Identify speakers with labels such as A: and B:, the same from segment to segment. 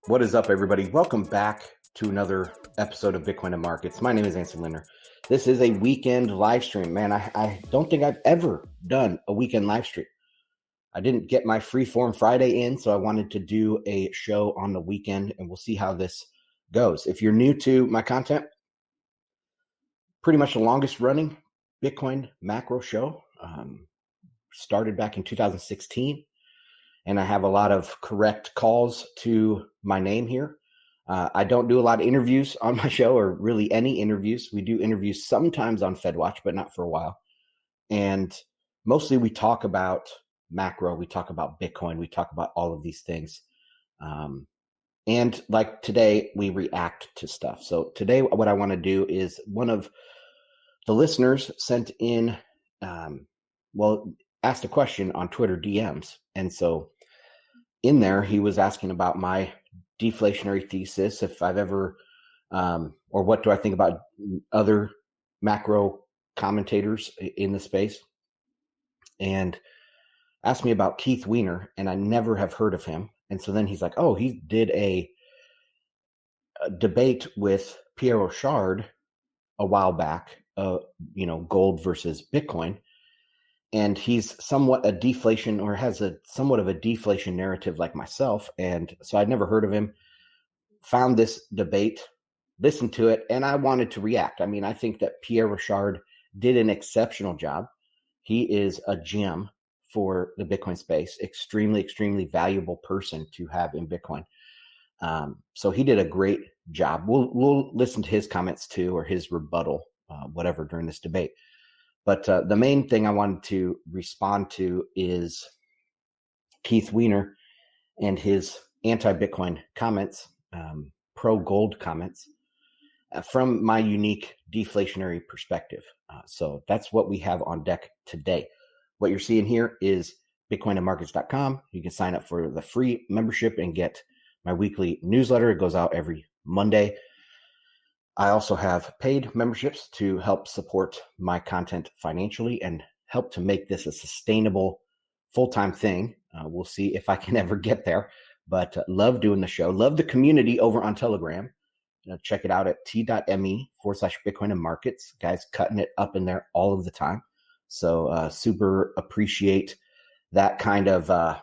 A: What is up, everybody? Welcome back to another episode of Bitcoin and Markets. My name is Anson Linder. This is a weekend live stream. Man, I don't think I've ever done a weekend live stream. I didn't get my Freeform Friday in, so I wanted to do a show on the weekend, and we'll see how this goes. If you're new to my content, pretty much the longest running Bitcoin macro show. Started back in 2016. And I have a lot of correct calls to my name here. I don't do a lot of interviews on my show, or really any interviews. We do interviews sometimes on FedWatch, but not for a while. And mostly we talk about macro, we talk about Bitcoin, we talk about all of these things. And like today, we react to stuff. So today, what I want to do is one of the listeners sent in, asked a question on Twitter DMs. And so in there, he was asking about my deflationary thesis, if I've ever, or what do I think about other macro commentators in the space, and asked me about Keith Weiner, and I never have heard of him. And so then he's like, oh, he did a debate with Pierre Rochard a while back, gold versus Bitcoin. And he's somewhat a deflation, or has somewhat of a deflation narrative like myself. And so I'd never heard of him, found this debate, listened to it, and I wanted to react. I mean, I think that Pierre Rochard did an exceptional job. He is a gem for the Bitcoin space, extremely, extremely valuable person to have in Bitcoin. So he did a great job. We'll listen to his comments too, or his rebuttal, whatever, during this debate. But the main thing I wanted to respond to is Keith Weiner and his anti-Bitcoin comments, pro-gold comments, from my unique deflationary perspective. So that's what we have on deck today. What you're seeing here is bitcoinandmarkets.com. You can sign up for the free membership and get my weekly newsletter. It goes out every Monday. I also have paid memberships to help support my content financially and help to make this a sustainable full-time thing. We'll see if I can ever get there, but love doing the show. Love the community over on Telegram. Check it out at t.me/Bitcoin and Markets. Guys cutting it up in there all of the time. So super appreciate that kind of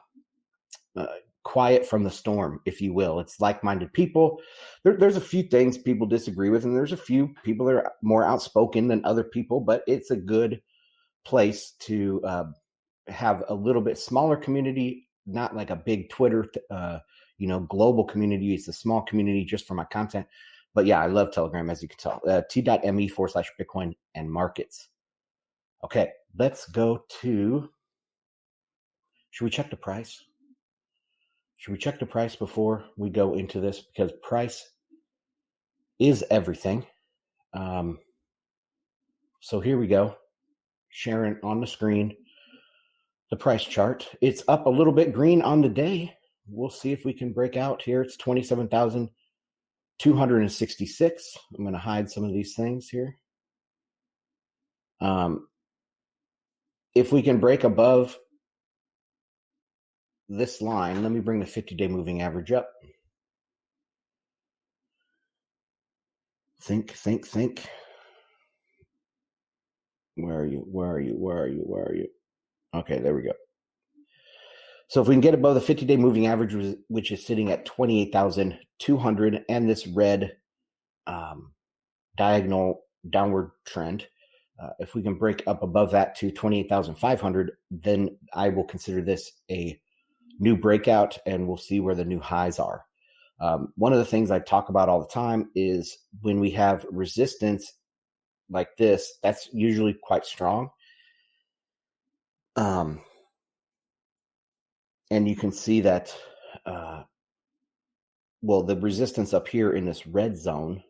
A: quiet from the storm, if you will. It's like-minded people. There's a few things people disagree with, and there's a few people that are more outspoken than other people, but it's a good place to have a little bit smaller community, not like a big Twitter, global community. It's a small community just for my content. But yeah, I love Telegram, as you can tell. T.me/Bitcoin and Markets. Okay, let's go to, should we check the price? Should we check the price before we go into this? Because price is everything. So here we go. Sharing on the screen the price chart. It's up a little bit green on the day. We'll see if we can break out here. It's 27,266. I'm going to hide some of these things here. If we can break above this line, let me bring the 50-day moving average up. Think. Where are you? Okay, there we go. So if we can get above the 50-day moving average, which is sitting at 28,200, and this red diagonal downward trend, if we can break up above that to 28,500, then I will consider this a new breakout, and we'll see where the new highs are. One of the things I talk about all the time is when we have resistance like this, that's usually quite strong. And you can see that, the resistance up here in this red zone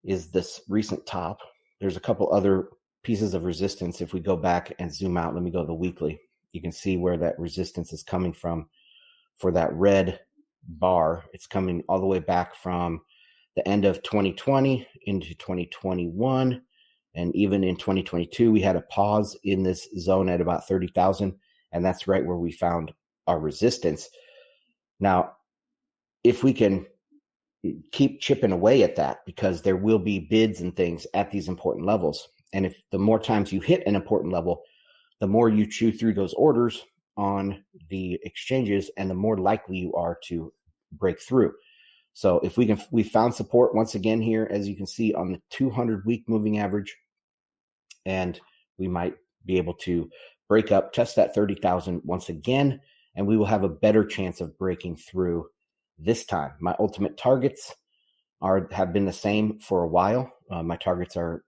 A: is this recent top. There's a couple other pieces of resistance. If we go back and zoom out, let me go to the weekly. You can see where that resistance is coming from for that red bar. It's coming all the way back from the end of 2020 into 2021. And even in 2022, we had a pause in this zone at about 30,000. And that's right where we found our resistance. Now, if we can keep chipping away at that, because there will be bids and things at these important levels. And if the more times you hit an important level, the more you chew through those orders on the exchanges, and the more likely you are to break through. So if we found support once again here, as you can see on the 200-week moving average, and we might be able to break up, test that 30,000 once again, and we will have a better chance of breaking through this time. My ultimate targets have been the same for a while. My targets are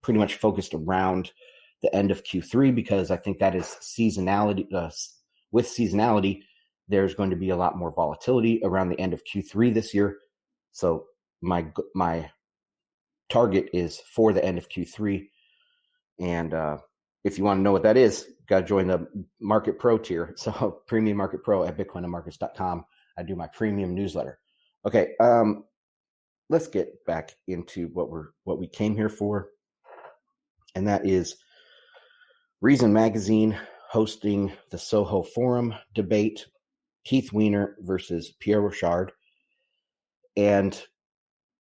A: pretty much focused around the end of Q3, because I think that is seasonality. With seasonality, there's going to be a lot more volatility around the end of Q3 this year. So my target is for the end of Q3. And if you want to know what that is, got to join the Market Pro tier. So Premium Market Pro at bitcoinandmarkets.com. I do my premium newsletter. Okay, let's get back into what we came here for, and that is Reason Magazine hosting the Soho Forum debate, Keith Weiner versus Pierre Rochard. And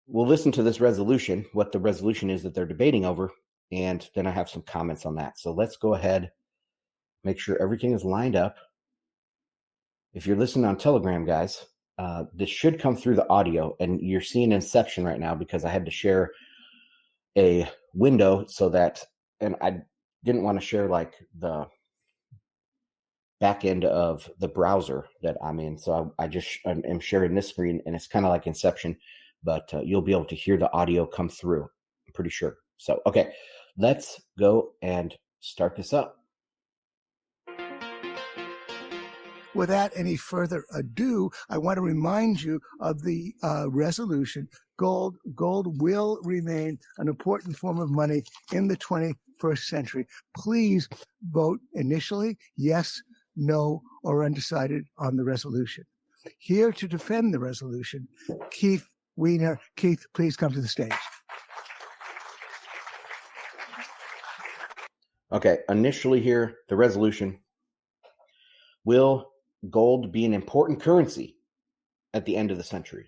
A: we'll listen to this resolution, what the resolution is that they're debating over, and then I have some comments on that. So let's go ahead, make sure everything is lined up. If you're listening on Telegram, guys, this should come through the audio, and you're seeing Inception right now because I had to share a window so that, and I didn't want to share like the back end of the browser that I'm in. So I'm sharing this screen, and it's kind of like Inception, but you'll be able to hear the audio come through, I'm pretty sure. So, okay, let's go and start this up.
B: Without any further ado, I want to remind you of the resolution. Gold will remain an important form of money in the 21st century. Please vote initially, yes, no, or undecided on the resolution. Here to defend the resolution, Keith Weiner. Keith, please come to the stage.
A: Okay, initially here, the resolution. Will gold be an important currency at the end of the century?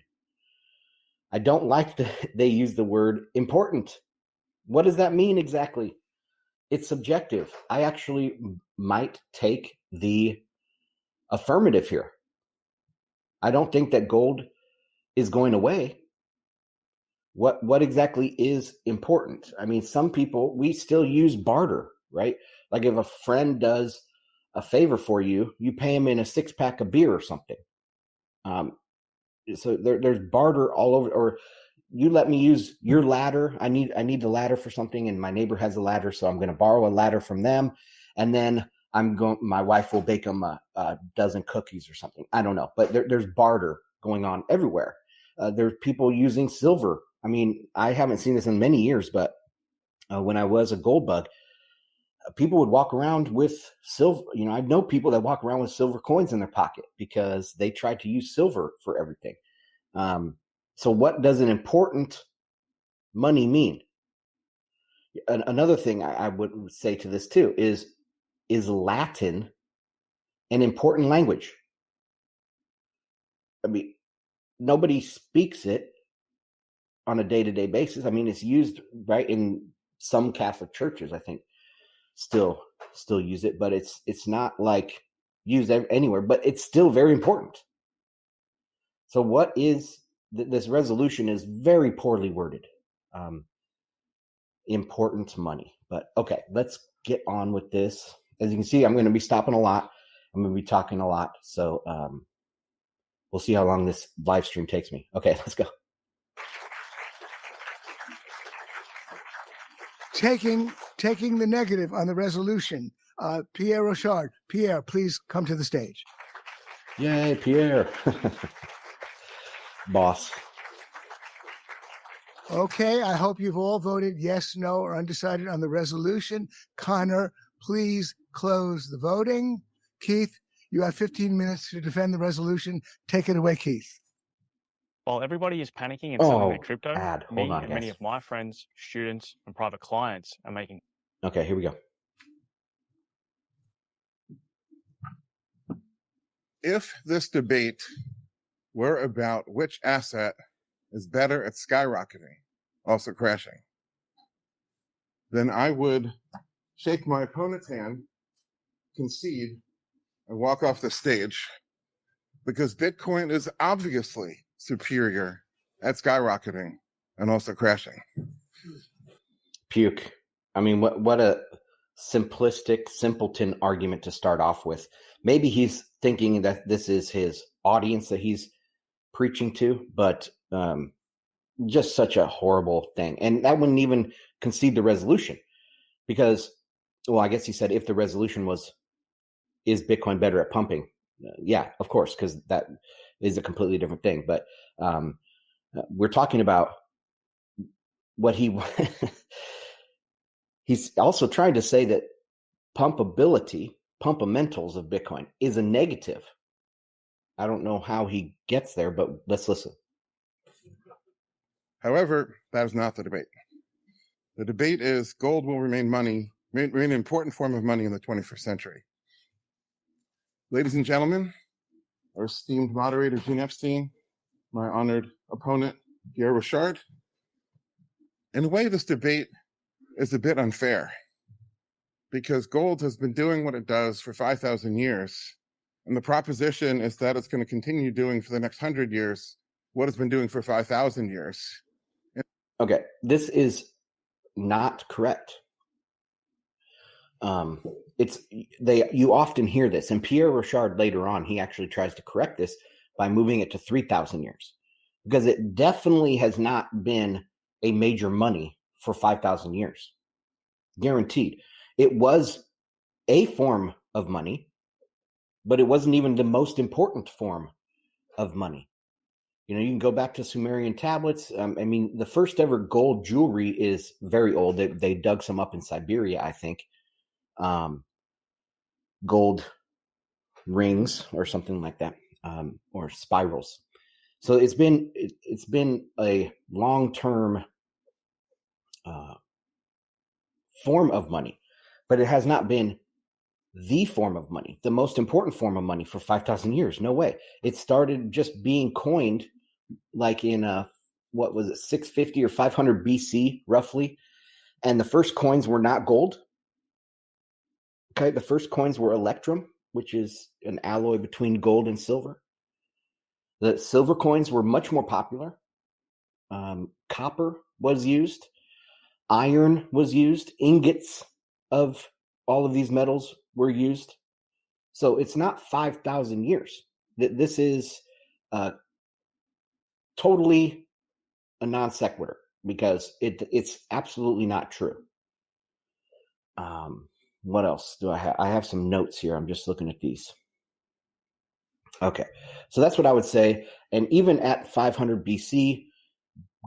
A: I don't like that they use the word important. What does that mean exactly? It's subjective. I actually might take the affirmative here. I don't think that gold is going away. What exactly is important? I mean, some people, we still use barter, right? Like if a friend does a favor for you, you pay him in a 6-pack of beer or something. So there's barter all over. Or you let me use your ladder. I need the ladder for something, and my neighbor has a ladder, so I'm going to borrow a ladder from them, and then my wife will bake them a dozen cookies or something. I don't know, but there's barter going on everywhere. There's people using silver. I mean, I haven't seen this in many years, but when I was a gold bug, people would walk around with silver. You know, I know people that walk around with silver coins in their pocket because they tried to use silver for everything. So what does an important money mean? Another thing I would say to this too is Latin an important language? I mean, nobody speaks it on a day-to-day basis. I mean, it's used right in some Catholic churches, I think, still use it, but it's not like used anywhere, but it's still very important. So what is this resolution is very poorly worded. Important money. But okay, let's get on with this. As you can see, I'm going to be stopping a lot. I'm going to be talking a lot. So we'll see how long this live stream takes me. Okay, let's go.
B: Taking the negative on the resolution, Pierre Rochard. Pierre, please come to the stage.
A: Yay, Pierre. Boss.
B: Okay, I hope you've all voted yes, no, or undecided on the resolution. Connor, please close the voting. Keith, you have 15 minutes to defend the resolution. Take it away, Keith.
C: While everybody is panicking and selling their crypto,
A: Hold on,
C: many of my friends, students, and private clients are making...
A: Okay, here we go.
D: If this debate were about which asset is better at skyrocketing, also crashing, then I would shake my opponent's hand, concede, and walk off the stage, because Bitcoin is obviously superior at skyrocketing and also crashing.
A: Puke. I mean, what a simplistic, simpleton argument to start off with. Maybe he's thinking that this is his audience that he's preaching to, but just such a horrible thing. And that wouldn't even concede the resolution, because, well, I guess he said if the resolution was, is Bitcoin better at pumping? Yeah, of course, because that is a completely different thing. But we're talking about what he he's also trying to say that pumpability, pumpamentals of Bitcoin is a negative. I don't know how he gets there, but let's listen.
D: However, that is not the debate. The debate is gold will remain an important form of money in the 21st century. Ladies and gentlemen, our esteemed moderator, Gene Epstein, my honored opponent, Pierre Rochard, in a way, this debate is a bit unfair, because gold has been doing what it does for 5,000 years, and the proposition is that it's going to continue doing for the next 100 years what it's been doing for 5,000 years.
A: Okay, this is not correct. You often hear this, and Pierre Rochard later on, he actually tries to correct this by moving it to 3,000 years, because it definitely has not been a major money for 5,000 years. Guaranteed. It was a form of money, but it wasn't even the most important form of money. You know, you can go back to Sumerian tablets. I mean, the first ever gold jewelry is very old. They dug some up in Siberia, I think. Gold rings or something like that, or spirals. So it's been a long-term form of money, but it has not been the form of money, the most important form of money for 5,000 years. No way. It started just being coined like in what was it, 650 or 500 BC roughly, and the first coins were not gold. Okay, the first coins were electrum, which is an alloy between gold and silver. The silver coins were much more popular. Copper was used. Iron was used. Ingots of all of these metals were used. So it's not 5,000 years. This is totally a non sequitur, because it's absolutely not true. What else do I have? I have some notes here. I'm just looking at these. Okay, so that's what I would say. And even at 500 BC,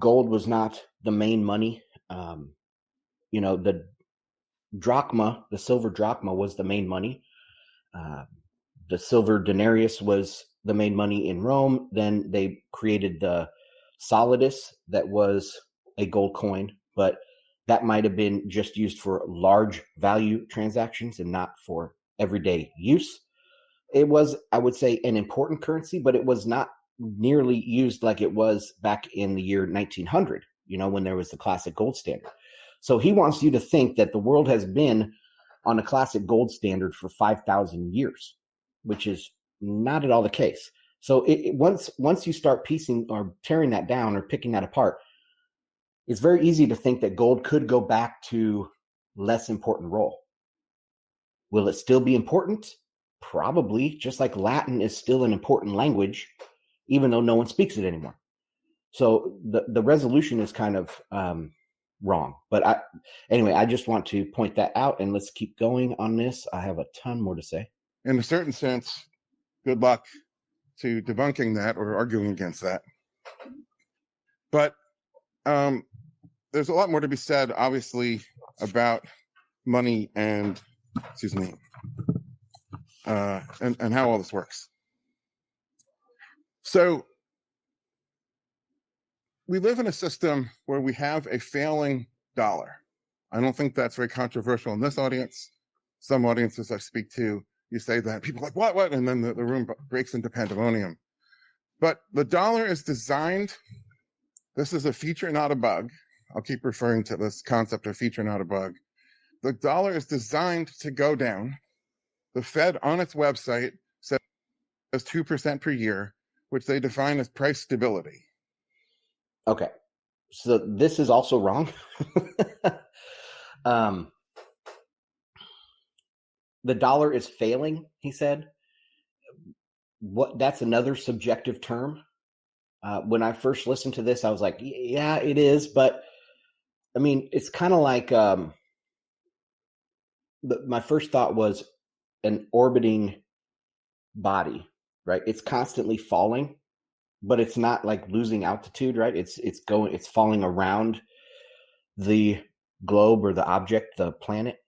A: gold was not the main money. You know, the drachma, the silver drachma, was the main money. The silver denarius was the main money in Rome. Then they created the solidus, that was a gold coin, but that might have been just used for large value transactions and not for everyday use. It was, I would say, an important currency, but it was not nearly used like it was back in the year 1900, you know, when there was the classic gold standard. So he wants you to think that the world has been on a classic gold standard for 5,000 years, which is not at all the case. So once you start piecing or tearing that down or picking that apart, it's very easy to think that gold could go back to less important role. Will it still be important? Probably, just like Latin is still an important language, even though no one speaks it anymore. So the resolution is kind of wrong. But anyway, I just want to point that out, and let's keep going on this. I have a ton more to say.
D: In a certain sense, good luck to debunking that or arguing against that. But there's a lot more to be said, obviously, about money and, and how all this works. So we live in a system where we have a failing dollar. I don't think that's very controversial in this audience. Some audiences I speak to, you say that, people are like, what? And then the room breaks into pandemonium. But the dollar is designed, this is a feature, not a bug. I'll keep referring to this concept of feature, not a bug. The dollar is designed to go down. The Fed on its website says 2% per year, which they define as price stability.
A: Okay. So this is also wrong. The dollar is failing, he said. That's another subjective term. When I first listened to this, I was like, yeah, it is. But I mean, it's kind of like my first thought was an orbiting body, right? It's constantly falling, but it's not like losing altitude, right? It's falling around the globe or the object, the planet.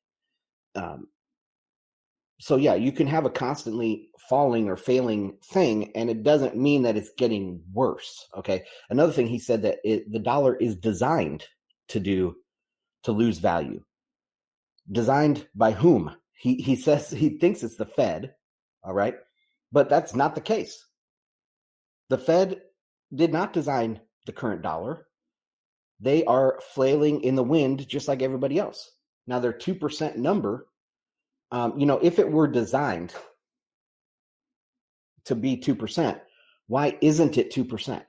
A: So yeah, you can have a constantly falling or failing thing, and it doesn't mean that it's getting worse. Okay. Another thing, he said that the dollar is designed to lose value. Designed by whom? He says he thinks it's the Fed. All right. But that's not the case. The Fed did not design the current dollar. They are flailing in the wind just like everybody else. Now, their 2% number, if it were designed to be 2%, why isn't it 2%?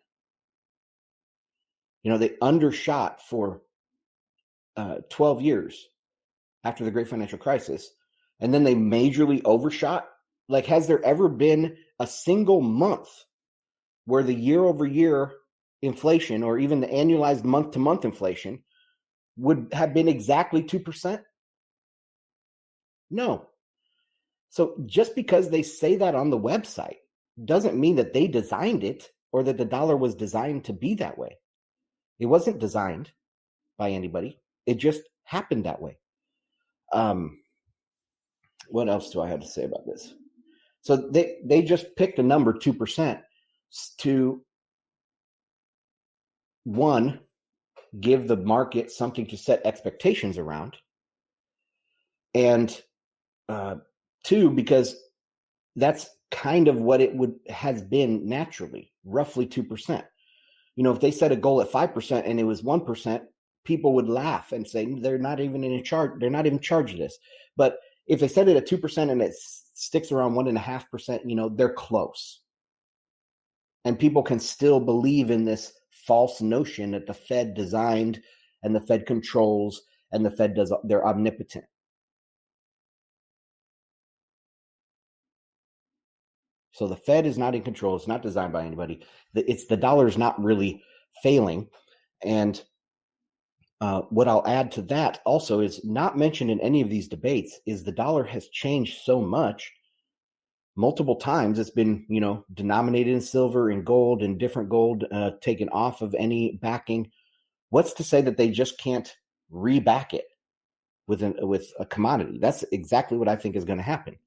A: They undershot for 12 years after the Great Financial Crisis, and then they majorly overshot. Like, has there ever been a single month where the year-over-year inflation, or even the annualized month-to-month inflation, would have been exactly 2%? No. So just because they say that on the website doesn't mean that they designed it or that the dollar was designed to be that way. It wasn't designed by anybody. It just happened that way. What else do I have to say about this? So they just picked a number, 2%, to, one, give the market something to set expectations around, and two, because that's kind of what it has been naturally, roughly 2%. If they set a goal at 5% and it was 1%, people would laugh and say they're not even in a charge. They're not even charged this. But if they set it at 2% and it sticks around 1.5%, they're close. And people can still believe in this false notion that the Fed designed and the Fed controls and the Fed they're omnipotent. So the Fed is not in control. It's not designed by anybody. The dollar is not really failing. And what I'll add to that also is not mentioned in any of these debates is the dollar has changed so much. Multiple times it's been, denominated in silver and gold, and different gold taken off of any backing. What's to say that they just can't reback it with a commodity? That's exactly what I think is going to happen.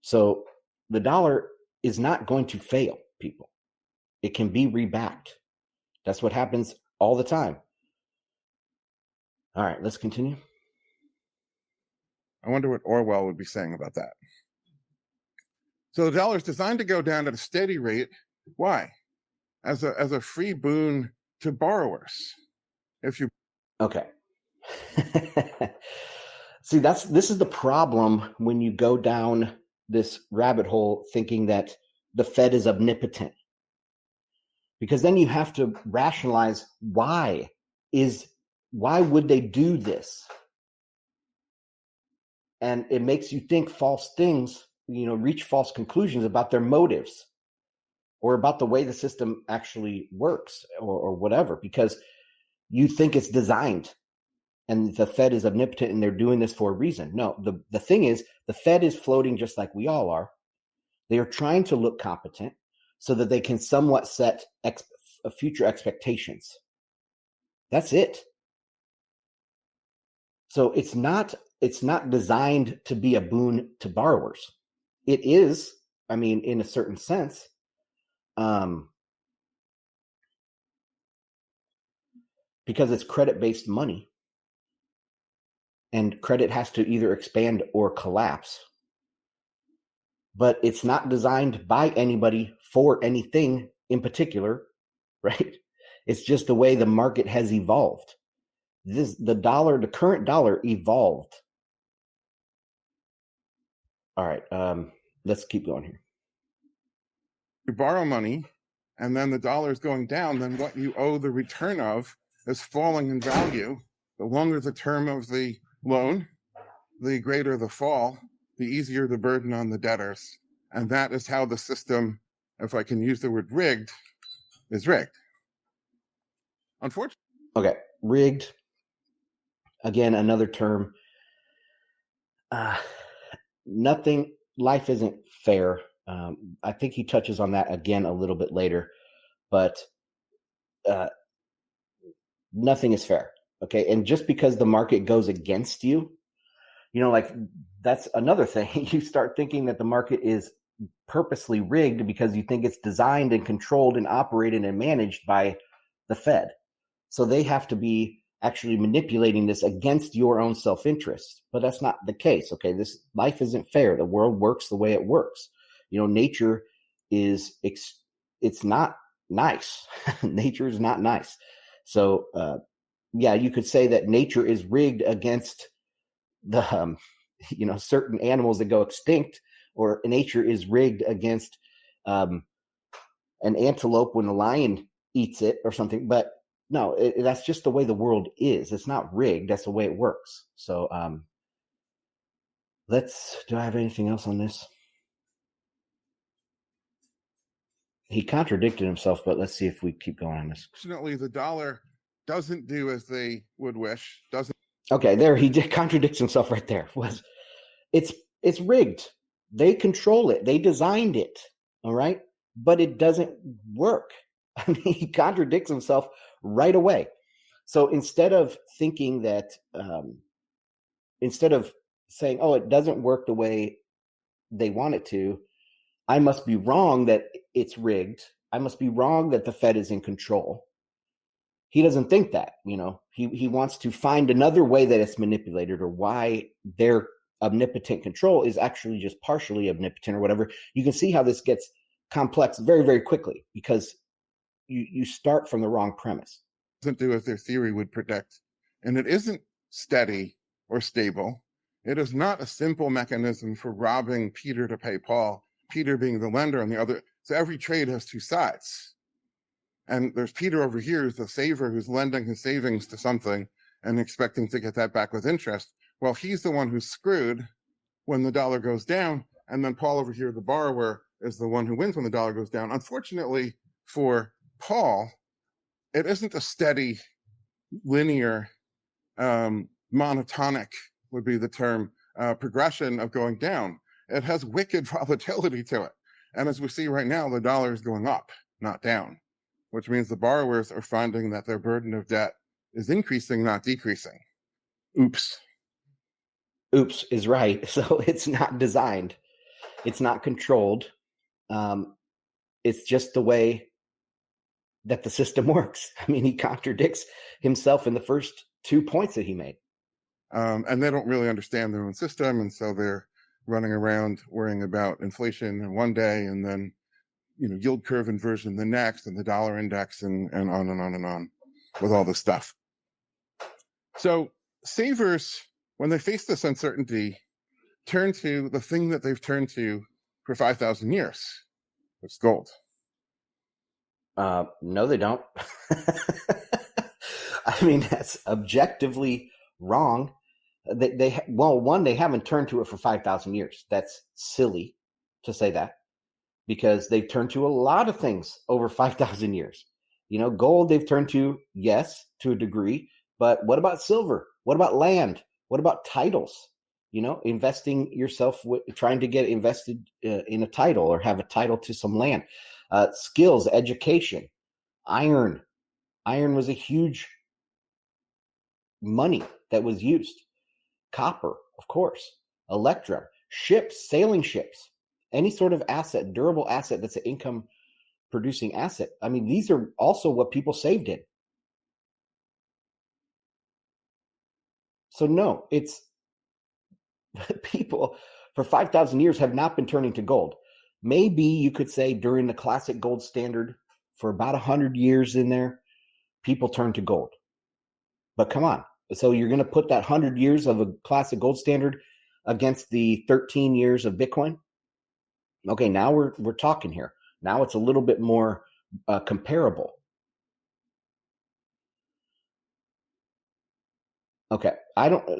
A: So the dollar is not going to fail, people. It can be rebacked. That's what happens all the time. All right, let's continue.
D: I wonder what Orwell would be saying about that. So the dollar is designed to go down at a steady rate. Why? As a free boon to borrowers.
A: Okay. See, this is the problem when you go down this rabbit hole thinking that the Fed is omnipotent. Because then you have to rationalize why would they do this? And it makes you think false things, reach false conclusions about their motives or about the way the system actually works or whatever, because you think it's designed and the Fed is omnipotent and they're doing this for a reason. No, the thing is, the Fed is floating just like we all are. They are trying to look competent so that they can somewhat set future expectations. That's it. So it's not designed to be a boon to borrowers. It is, in a certain sense, because it's credit-based money, and credit has to either expand or collapse. but it's not designed by anybody for anything in particular, right? It's just the way the market has evolved. The current dollar evolved. All right, let's keep going here.
D: You borrow money, and then the dollar is going down, then what you owe the return of is falling in value. The longer the term of the loan, the greater the fall, the easier the burden on the debtors. And that is how the system, if I can use the word rigged, is rigged. Unfortunately.
A: Okay, rigged. Again, another term. Life isn't fair. I think he touches on that again a little bit later, but nothing is fair. Okay. And just because the market goes against you, like that's another thing. You start thinking that the market is purposely rigged because you think it's designed and controlled and operated and managed by the Fed. So they have to be actually manipulating this against your own self-interest. But that's not the case. Okay. This life isn't fair. The world works the way it works. Nature is, it's not nice. Nature is not nice. So, yeah, you could say that nature is rigged against the, certain animals that go extinct, or nature is rigged against an antelope when a lion eats it or something. But no, that's just the way the world is. It's not rigged. That's the way it works. So do I have anything else on this? He contradicted himself, but let's see if we keep going on this.
D: Fortunately, the dollar doesn't do as they would wish.
A: Okay, there he contradicts himself right there. It's rigged. They control it. They designed it. All right, but it doesn't work. I mean, he contradicts himself right away. So instead of thinking that, instead of saying, "Oh, it doesn't work the way they want it to," I must be wrong that it's rigged. I must be wrong that the Fed is in control. He doesn't think that, he wants to find another way that it's manipulated, or why their omnipotent control is actually just partially omnipotent or whatever. You can see how this gets complex very, very quickly because you start from the wrong premise.
D: Doesn't do as their theory would predict. And it isn't steady or stable. It is not a simple mechanism for robbing Peter to pay Paul, Peter being the lender on the other. So every trade has two sides. And there's Peter over here, who's the saver, who's lending his savings to something and expecting to get that back with interest. Well, he's the one who's screwed when the dollar goes down. And then Paul over here, the borrower, is the one who wins when the dollar goes down. Unfortunately for Paul, it isn't a steady, linear, monotonic would be the term, progression of going down. It has wicked volatility to it. And as we see right now, the dollar is going up, not down, which means the borrowers are finding that their burden of debt is increasing, not decreasing. Oops
A: is right. So it's not designed. It's not controlled. It's just the way that the system works. I mean, he contradicts himself in the first 2 points that he made.
D: And they don't really understand their own system. And so they're running around worrying about inflation in one day, and then, yield curve inversion the next, and the dollar index, and on and on and on with all this stuff. So savers, when they face this uncertainty, turn to the thing that they've turned to for 5,000 years. It's gold.
A: No, they don't. I mean, that's objectively wrong. They haven't turned to it for 5,000 years. That's silly to say that, because they've turned to a lot of things over 5,000 years. Gold they've turned to, yes, to a degree, but what about silver? What about land? What about titles? Investing yourself, trying to get invested in a title or have a title to some land. Skills, education, iron. Iron was a huge money that was used. Copper, of course. Electrum, ships, sailing ships, any sort of asset, durable asset that's an income producing asset. I mean, these are also what people saved in. So no, it's people for 5,000 years have not been turning to gold. Maybe you could say during the classic gold standard for about 100 years in there, people turned to gold. But come on. So you're going to put that 100 years of a classic gold standard against the 13 years of Bitcoin? Okay, now we're talking here. Now it's a little bit more comparable. Okay,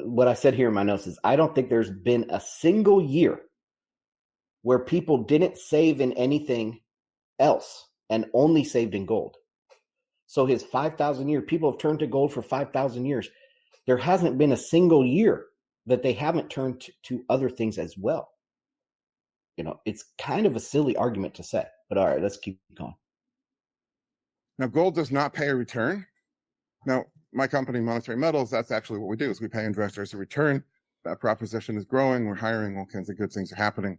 A: what I said here in my notes is I don't think there's been a single year where people didn't save in anything else and only saved in gold. So his 5,000 year, people have turned to gold for 5,000 years. There hasn't been a single year that they haven't turned to other things as well. You know, it's kind of a silly argument to say, but all right, let's keep going.
D: Now, gold does not pay a return. Now, my company, Monetary Metals, that's actually what we do, is we pay investors a return. That proposition is growing. We're hiring. All kinds of good things are happening.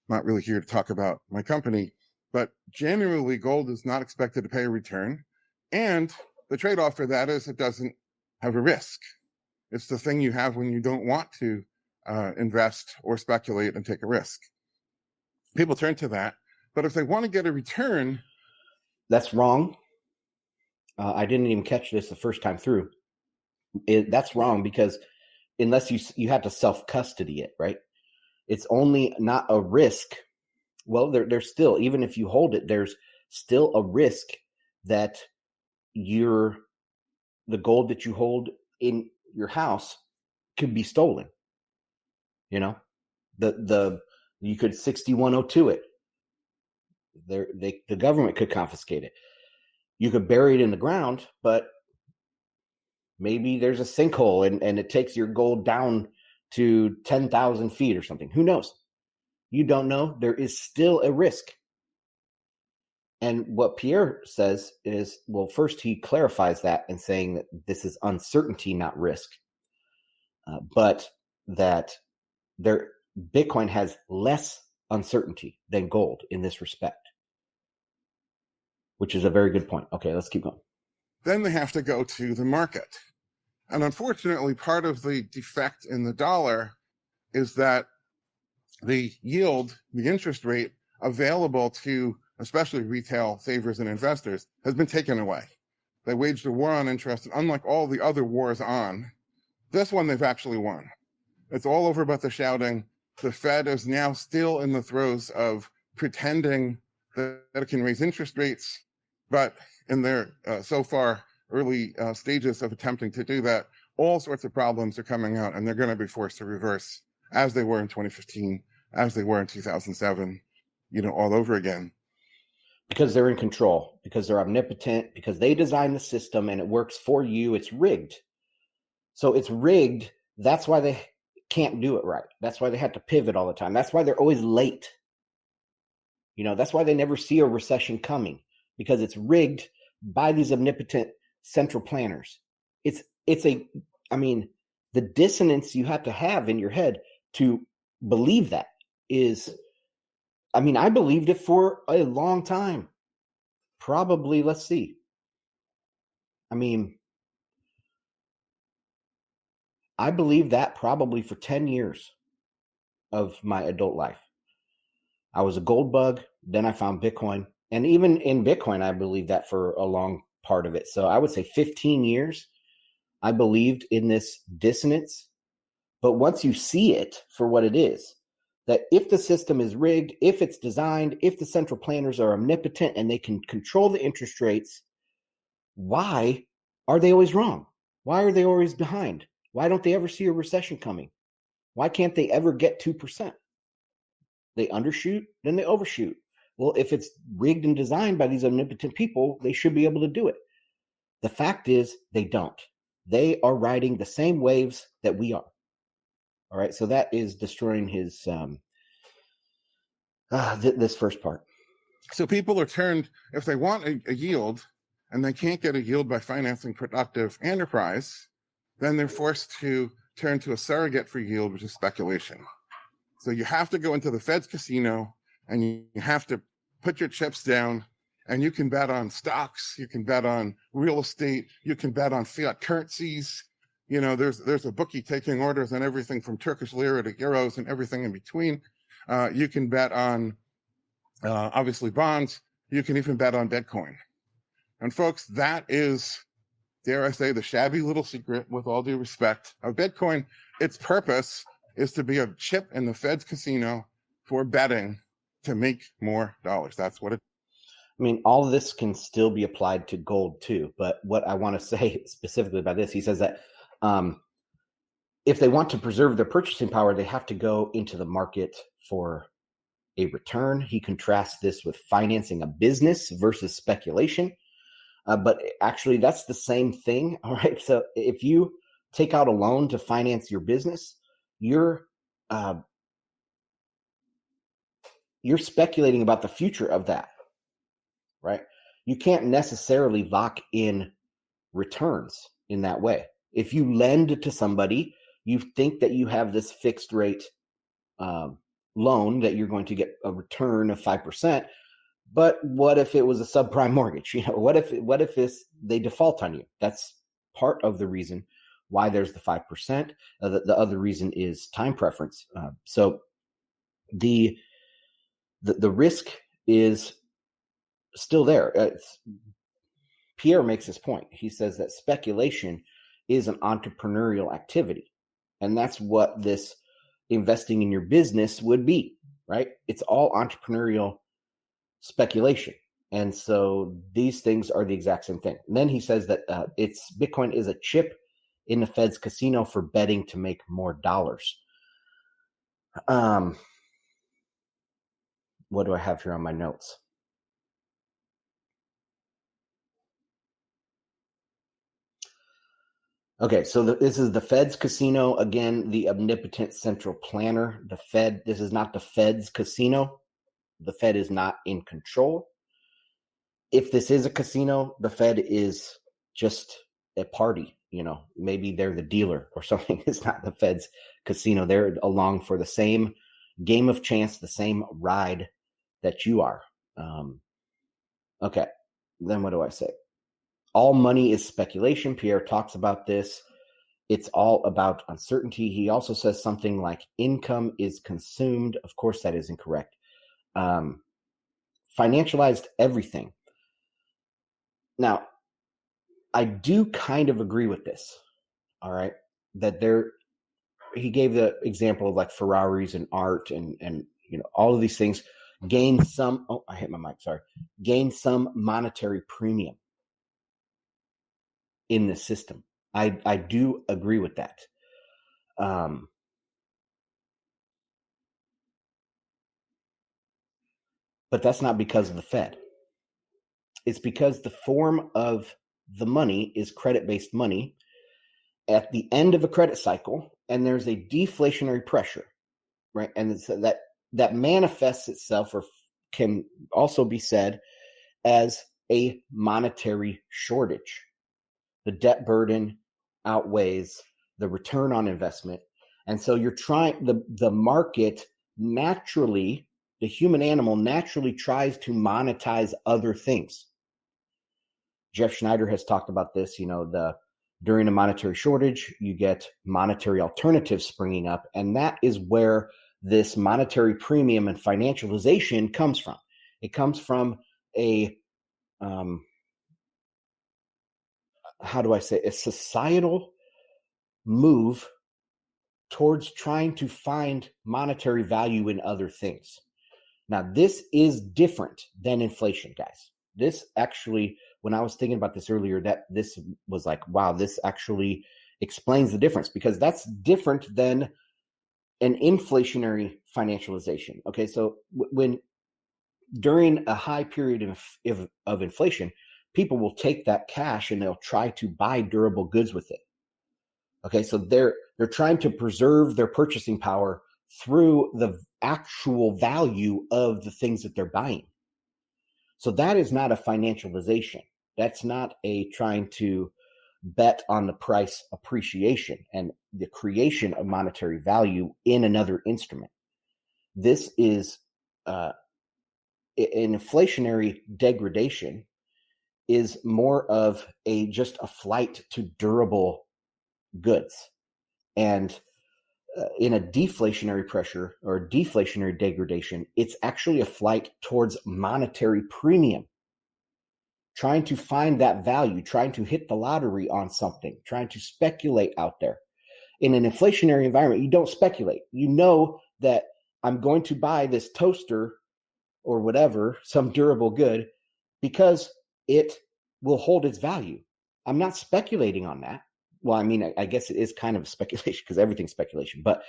D: I'm not really here to talk about my company, but generally, gold is not expected to pay a return. And the trade-off for that is it doesn't have a risk. It's the thing you have when you don't want to invest or speculate and take a risk. People turn to that, but if they want to get a return...
A: That's wrong. I didn't even catch this the first time through. That's wrong because unless you have to self-custody it, right? It's only not a risk. Well, there's still, even if you hold it, there's still a risk that the gold that you hold in your house could be stolen. You know, you could 6102 it. The government could confiscate it. You could bury it in the ground, but maybe there's a sinkhole and it takes your gold down to 10,000 feet or something. Who knows? You don't know. There is still a risk. And what Pierre says is, well, first he clarifies that and saying that this is uncertainty, not risk. But that Bitcoin has less uncertainty than gold in this respect, which is a very good point. Okay, let's keep going.
D: Then they have to go to the market. And unfortunately, part of the defect in the dollar is that the yield, the interest rate available to especially retail savers and investors has been taken away. They waged a war on interest, and unlike all the other wars on, this one they've actually won. It's all over but the shouting. The Fed is now still in the throes of pretending that it can raise interest rates, but in their so far early stages of attempting to do that, all sorts of problems are coming out, and they're going to be forced to reverse as they were in 2015, as they were in 2007, all over again.
A: Because they're in control, because they're omnipotent, because they designed the system and it works for you. It's rigged. So it's rigged. That's why they can't do it right. That's why they have to pivot all the time. That's why they're always late. That's why they never see a recession coming, because it's rigged by these omnipotent central planners. The dissonance you have to have in your head to believe that is, I believed it for a long time. Probably, let's see. I believed that probably for 10 years of my adult life. I was a gold bug. Then I found Bitcoin. And even in Bitcoin, I believed that for a long part of it. So I would say 15 years, I believed in this dissonance. But once you see it for what it is, that if the system is rigged, if it's designed, if the central planners are omnipotent and they can control the interest rates, why are they always wrong? Why are they always behind? Why don't they ever see a recession coming? Why can't they ever get 2%? They undershoot, then they overshoot. Well, if it's rigged and designed by these omnipotent people, they should be able to do it. The fact is they don't. They are riding the same waves that we are. All right, so that is destroying his this first part.
D: So people are turned, if they want a yield and they can't get a yield by financing productive enterprise, then they're forced to turn to a surrogate for yield, which is speculation. So you have to go into the Fed's casino and you have to put your chips down, and you can bet on stocks, you can bet on real estate, you can bet on fiat currencies, there's a bookie taking orders on everything from Turkish lira to euros and everything in between. You can bet on, obviously, bonds. You can even bet on Bitcoin. And folks, that is, dare I say, the shabby little secret, with all due respect, of Bitcoin. Its purpose is to be a chip in the Fed's casino for betting to make more dollars. That's what it.
A: I mean, all of this can still be applied to gold too. But what I want to say specifically about this, he says that if they want to preserve their purchasing power, they have to go into the market for a return. He contrasts this with financing a business versus speculation. But actually, that's the same thing. All right. So if you take out a loan to finance your business, you're speculating about the future of that, right? You can't necessarily lock in returns in that way. If you lend to somebody, you think that you have this fixed rate loan that you're going to get a return of 5%. But what if it was a subprime mortgage? What if they default on you? That's part of the reason why there's the 5%. The other reason is time preference. So the risk is still there. Pierre makes this point. He says that speculation is an entrepreneurial activity, and that's what this investing in your business would be, right? It's all entrepreneurial speculation. And so these things are the exact same thing. And then he says that Bitcoin is a chip in the Fed's casino for betting to make more dollars. What do I have here on my notes? Okay, so this is the Fed's casino. Again, the omnipotent central planner. The Fed, this is not the Fed's casino. The Fed is not in control. If this is a casino, the Fed is just a party. Maybe they're the dealer or something. It's not the Fed's casino. They're along for the same game of chance, the same ride that you are. Okay, then what do I say? All money is speculation. Pierre talks about this. It's all about uncertainty. He also says something like income is consumed. Of course, that is incorrect. Financialized everything. Now, I do kind of agree with this. All right, that he gave the example of like Ferraris and art and all of these things gain some. Oh, I hit my mic. Sorry. Gain some monetary premium in the system. I do agree with that. But that's not because of the Fed. It's because the form of the money is credit-based money at the end of a credit cycle, and there's a deflationary pressure, right? And it's that manifests itself, or can also be said, as a monetary shortage. The debt burden outweighs the return on investment. And so you're trying, the market naturally, the human animal naturally tries to monetize other things. Jeff Schneider has talked about this, during a monetary shortage, you get monetary alternatives springing up. And that is where this monetary premium and financialization comes from. It comes from a societal move towards trying to find monetary value in other things. Now, this is different than inflation, guys. This actually, when I was thinking about this earlier, that this was like, wow, this actually explains the difference, because that's different than an inflationary financialization. Okay, so when during a high period of inflation, people will take that cash and they'll try to buy durable goods with it. Okay, so they're trying to preserve their purchasing power through the actual value of the things that they're buying. So that is not a financialization. That's not a trying to bet on the price appreciation and the creation of monetary value in another instrument. This is an inflationary degradation is more of just a flight to durable goods. And in a deflationary pressure or deflationary degradation, it's actually a flight towards monetary premium, trying to find that value, trying to hit the lottery on something, trying to speculate out there. In an inflationary environment, you don't speculate. You know that I'm going to buy this toaster or whatever, some durable good, because it will hold its value. I'm not speculating on that. Well, I mean, I guess it is kind of speculation because everything's speculation. But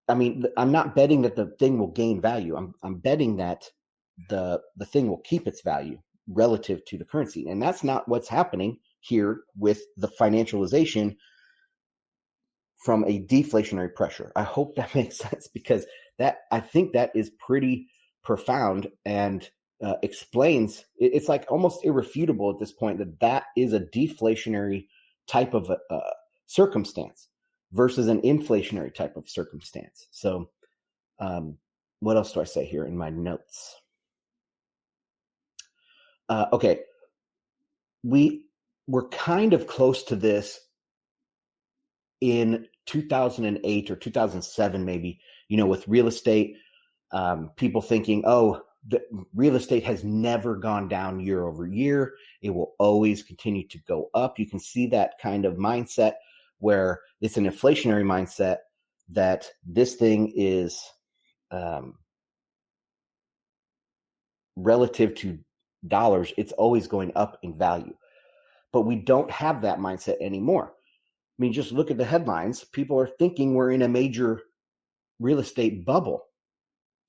A: I mean, I'm not betting that the thing will gain value. I'm betting that the thing will keep its value relative to the currency. And that's not what's happening here with the financialization from a deflationary pressure. I hope that makes sense, because I think that is pretty profound and explains, it's like almost irrefutable at this point that is a deflationary type of circumstance versus an inflationary type of circumstance. So what else do I say here in my notes? Okay. We're kind of close to this in 2008 or 2007, maybe, with real estate, people thinking, oh, the real estate has never gone down year over year. It will always continue to go up. You can see that kind of mindset where it's an inflationary mindset that this thing is relative to dollars. It's always going up in value. But we don't have that mindset anymore. I mean, just look at the headlines. People are thinking we're in a major real estate bubble.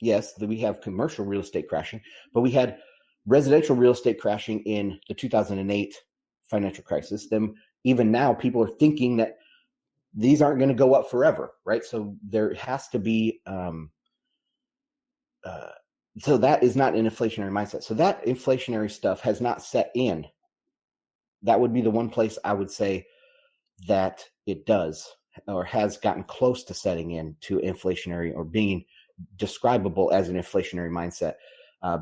A: Yes, we have commercial real estate crashing, but we had residential real estate crashing in the 2008 financial crisis. Then even now, people are thinking that these aren't going to go up forever, right? So there has to be, so that is not an inflationary mindset. So that inflationary stuff has not set in. That would be the one place I would say that it does or has gotten close to setting in to inflationary or being describable as an inflationary mindset.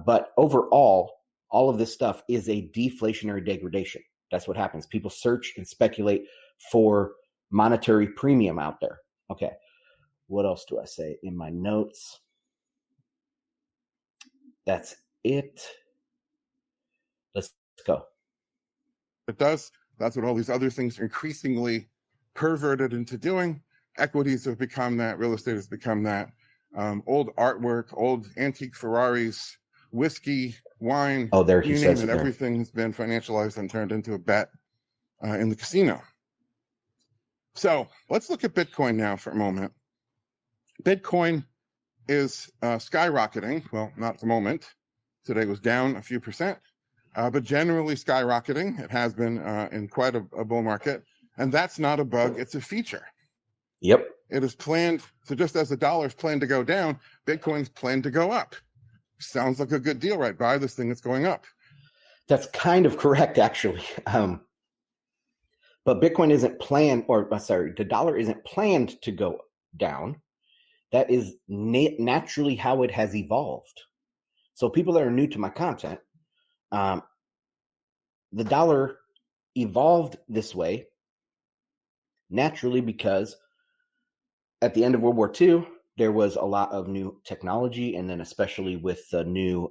A: But overall, all of this stuff is a deflationary degradation. That's what happens. People search and speculate for monetary premium out there. Okay. What else do I say in my notes? That's it. Let's go.
D: It does. That's what all these other things are increasingly perverted into doing. Equities have become that. Real estate has become that. Old artwork, old antique Ferraris, whiskey, wine.
A: Oh, there he
D: you
A: says
D: name it.
A: there.
D: Everything has been financialized and turned into a bet in the casino. So let's look at Bitcoin now for a moment. Bitcoin is skyrocketing. Well, not at the moment. Today was down a few percent. But generally skyrocketing. It has been in quite a bull market. And that's not a bug, it's a feature.
A: Yep.
D: It is planned, so just as the dollar is planned to go down, Bitcoin's planned to go up. Sounds like a good deal, right? Buy this thing that's going up.
A: That's kind of correct, actually. But Bitcoin isn't planned, the dollar isn't planned to go down. That is naturally how it has evolved. So people that are new to my content, the dollar evolved this way naturally because at the end of World War II, there was a lot of new technology, and then especially with the new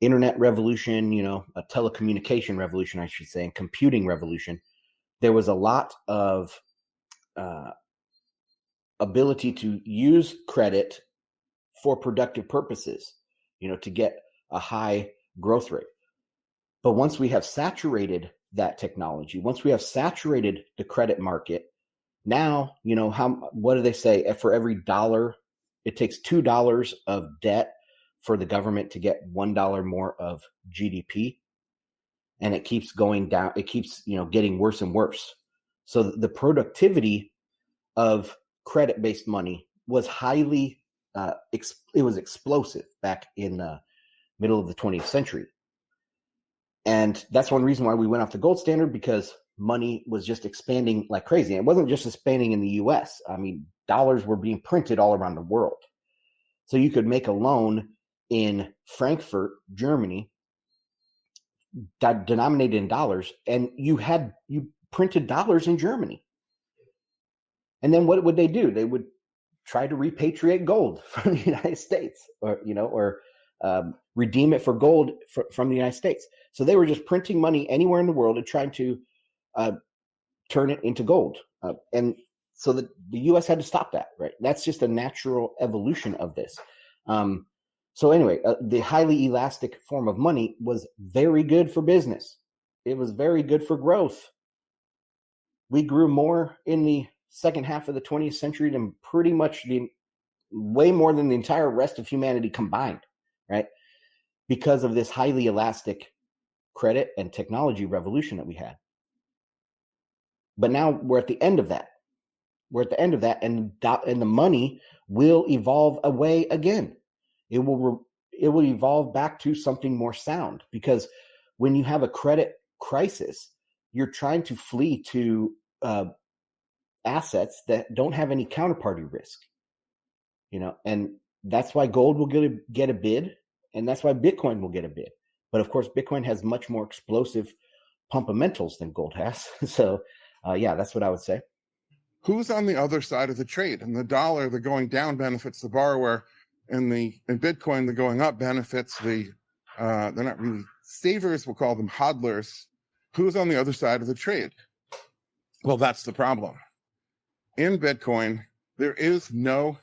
A: internet revolution, a telecommunication revolution, I should say, and computing revolution, there was a lot of ability to use credit for productive purposes, to get a high growth rate. But once we have saturated that technology, once we have saturated the credit market, now, what do they say? For every dollar, it takes $2 of debt for the government to get $1 more of GDP. And it keeps going down. It keeps, getting worse and worse. So the productivity of credit-based money was highly, it was explosive back in the middle of the 20th century. And that's one reason why we went off the gold standard, because money was just expanding like crazy. And it wasn't just expanding in the US. I mean, dollars were being printed all around the world. So you could make a loan in Frankfurt, Germany, denominated in dollars, and you printed dollars in Germany. And then what would they do? They would try to repatriate gold from the United States, or redeem it for gold from the United States. So they were just printing money anywhere in the world and trying to turn it into gold. And so the U.S. had to stop that, right? That's just a natural evolution of this. So anyway, the highly elastic form of money was very good for business. It was very good for growth. We grew more in the second half of the 20th century than pretty much way more than the entire rest of humanity combined, right? Because of this highly elastic credit and technology revolution that we had. But now we're at the end of that. And the money will evolve away again. It will evolve back to something more sound, because when you have a credit crisis, you're trying to flee to assets that don't have any counterparty risk, and that's why gold will get a bid, and that's why Bitcoin will get a bid. But of course, Bitcoin has much more explosive fundamentals than gold has. So, that's what I would say.
D: Who's on the other side of the trade? And the dollar, the going down benefits the borrower, and Bitcoin, the going up benefits they're not really savers, we'll call them hodlers. Who's on the other side of the trade? Well, that's the problem. In Bitcoin, there is no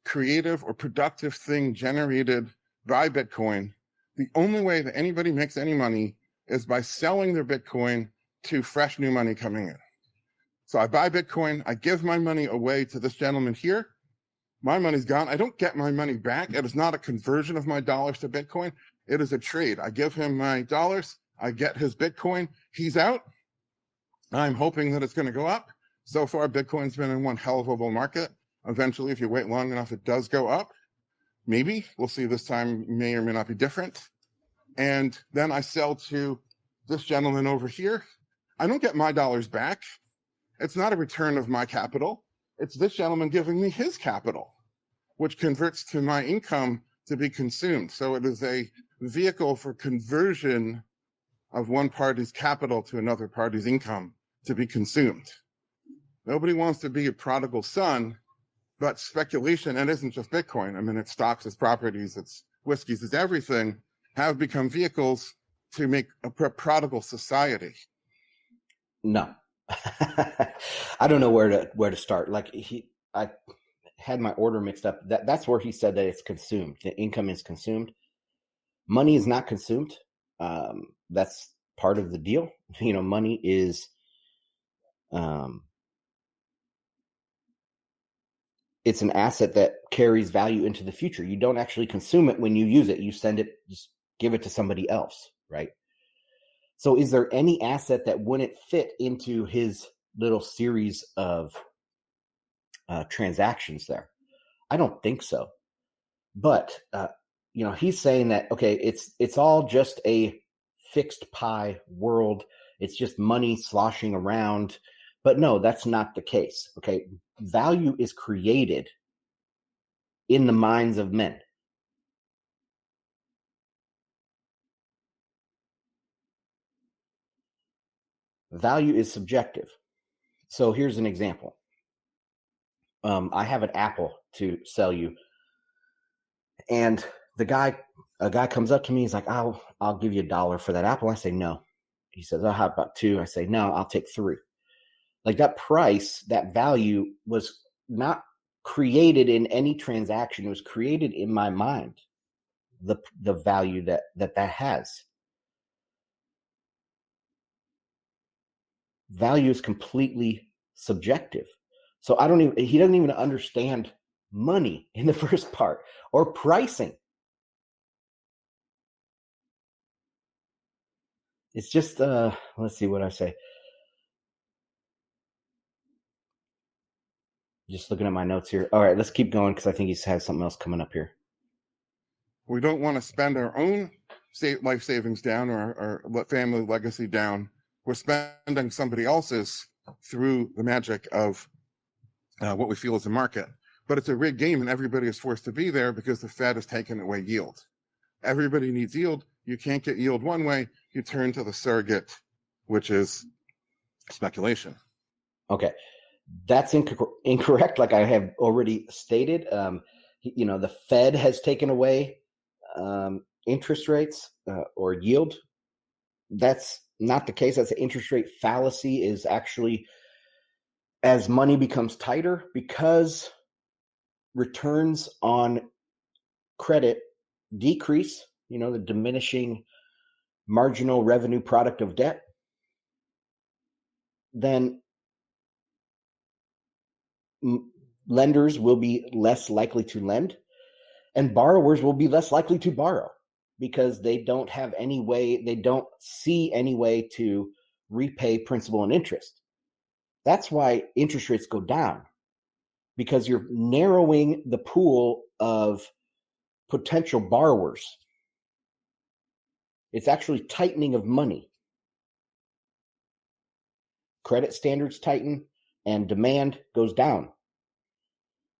D: creative or productive thing generated by Bitcoin. The only way that anybody makes any money is by selling their Bitcoin to fresh new money coming in. So I buy Bitcoin, I give my money away to this gentleman here. My money's gone. I don't get my money back. It is not a conversion of my dollars to Bitcoin. It is a trade. I give him my dollars, I get his Bitcoin, he's out. I'm hoping that it's going to go up. So far, Bitcoin's been in one hell of a bull market. Eventually, if you wait long enough, it does go up. Maybe. We'll see. This time may or may not be different. And then I sell to this gentleman over here. I don't get my dollars back. It's not a return of my capital. It's this gentleman giving me his capital, which converts to my income to be consumed. So it is a vehicle for conversion of one party's capital to another party's income to be consumed. Nobody wants to be a prodigal son, but speculation, and it isn't just Bitcoin. I mean, it's stocks, it's properties, it's whiskeys, it's everything, have become vehicles to make a prodigal society.
A: No. I don't know where to start. Like I had my order mixed up. That's where he said that it's consumed. The income is consumed. Money is not consumed. That's part of the deal. Money is, it's an asset that carries value into the future. You don't actually consume it when you use it. You send it, just give it to somebody else, right? So is there any asset that wouldn't fit into his little series of transactions there? I don't think so. But, he's saying that, okay, it's all just a fixed pie world. It's just money sloshing around. But no, that's not the case. Okay. Value is created in the minds of men. Value is subjective. So here's an example. I have an apple to sell you, and a guy comes up to me. He's like, I'll give you $1 for that apple. I say no. He says, how about $2? I say no. I'll take $3. Like that price, that value was not created in any transaction. It was created in my mind. The value that has. Value is completely subjective. So he doesn't even understand money in the first part, or pricing. It's just, let's see what I say. Just looking at my notes here. All right, let's keep going because I think he has something else coming up here.
D: We don't want to spend our own life savings down or family legacy down. We're spending somebody else's through the magic of what we feel is a market. But it's a rigged game, and everybody is forced to be there because the Fed has taken away yield. Everybody needs yield. You can't get yield one way. You turn to the surrogate, which is speculation.
A: Okay. That's incorrect. Like I have already stated, the Fed has taken away interest rates or yield. That's not the case. That's an interest rate fallacy. Is actually, as money becomes tighter, because returns on credit decrease, the diminishing marginal revenue product of debt, then lenders will be less likely to lend and borrowers will be less likely to borrow because they don't see any way to repay principal and interest. That's why interest rates go down, because you're narrowing the pool of potential borrowers. It's actually tightening of money. Credit standards tighten and demand goes down.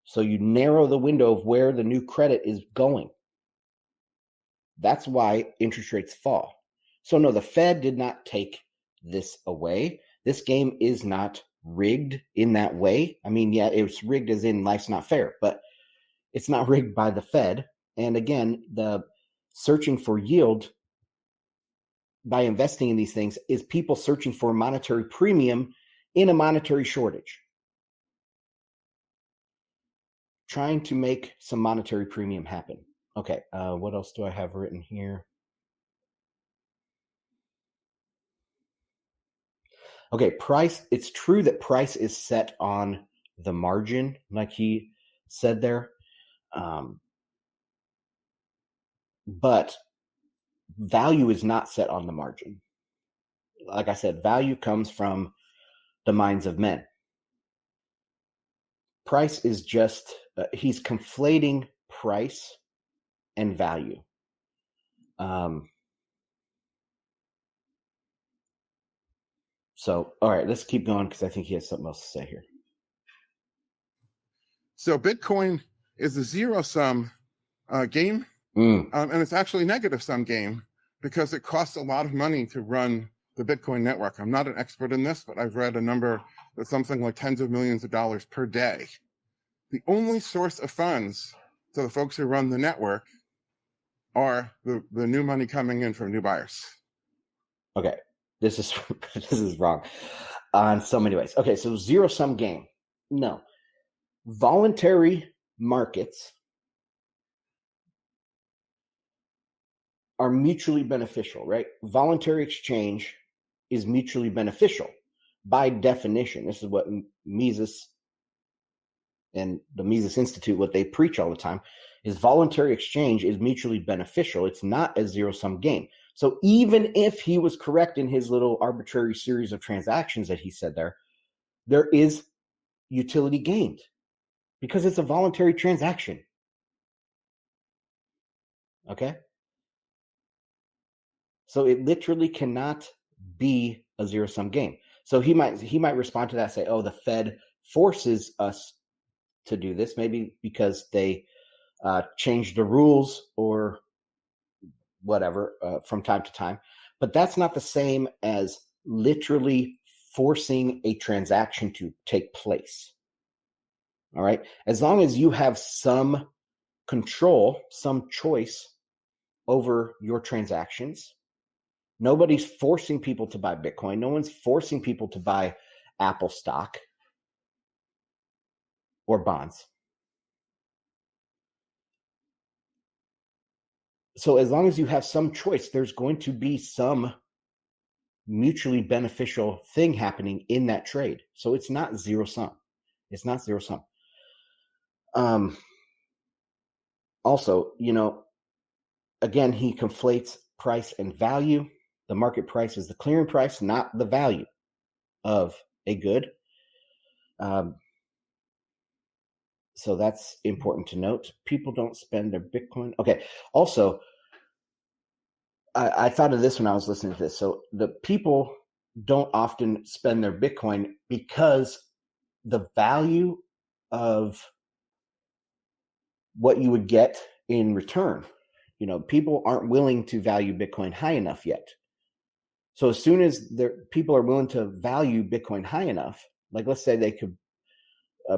A: So you narrow the window of where the new credit is going. That's why interest rates fall. So no, the Fed did not take this away. This game is not rigged in that way. I mean, yeah, it's rigged as in life's not fair, but it's not rigged by the Fed. And again, the searching for yield by investing in these things is people searching for a monetary premium in a monetary shortage. Trying to make some monetary premium happen. Okay, what else do I have written here? Okay, price. It's true that price is set on the margin, like he said there. But value is not set on the margin. Like I said, value comes from the minds of men. Price is just, he's conflating price and value. So, all right, let's keep going because I think he has something else to say here.
D: So Bitcoin is a zero-sum game, and it's actually negative-sum game because it costs a lot of money to run the Bitcoin network. I'm not an expert in this, but I've read a number that's something like tens of millions of dollars per day. The only source of funds to the folks who run the network are the new money coming in from new buyers.
A: Okay, this is wrong in so many ways. Okay, so zero-sum game. No. Voluntary markets are mutually beneficial, right? Voluntary exchange is mutually beneficial by definition. This is what Mises and the Mises Institute, what they preach all the time, is voluntary exchange is mutually beneficial. It's not a zero-sum game. So even if he was correct in his little arbitrary series of transactions that he said there is utility gained because it's a voluntary transaction. Okay? So it literally cannot be a zero-sum game. So he might respond to that and say, oh, the Fed forces us to do this, maybe because they change the rules or whatever from time to time. But that's not the same as literally forcing a transaction to take place. All right? As long as you have some control, some choice over your transactions, nobody's forcing people to buy Bitcoin. No one's forcing people to buy Apple stock or bonds. So as long as you have some choice, there's going to be some mutually beneficial thing happening in that trade. So it's not zero-sum. It's not zero-sum. Also, again, he conflates price and value. The market price is the clearing price, not the value of a good. So that's important to note. People don't spend their Bitcoin. Okay. Also, I thought of this when I was listening to this. So the people don't often spend their Bitcoin because the value of what you would get in return, people aren't willing to value Bitcoin high enough yet. So as soon as people are willing to value Bitcoin high enough, like let's say they could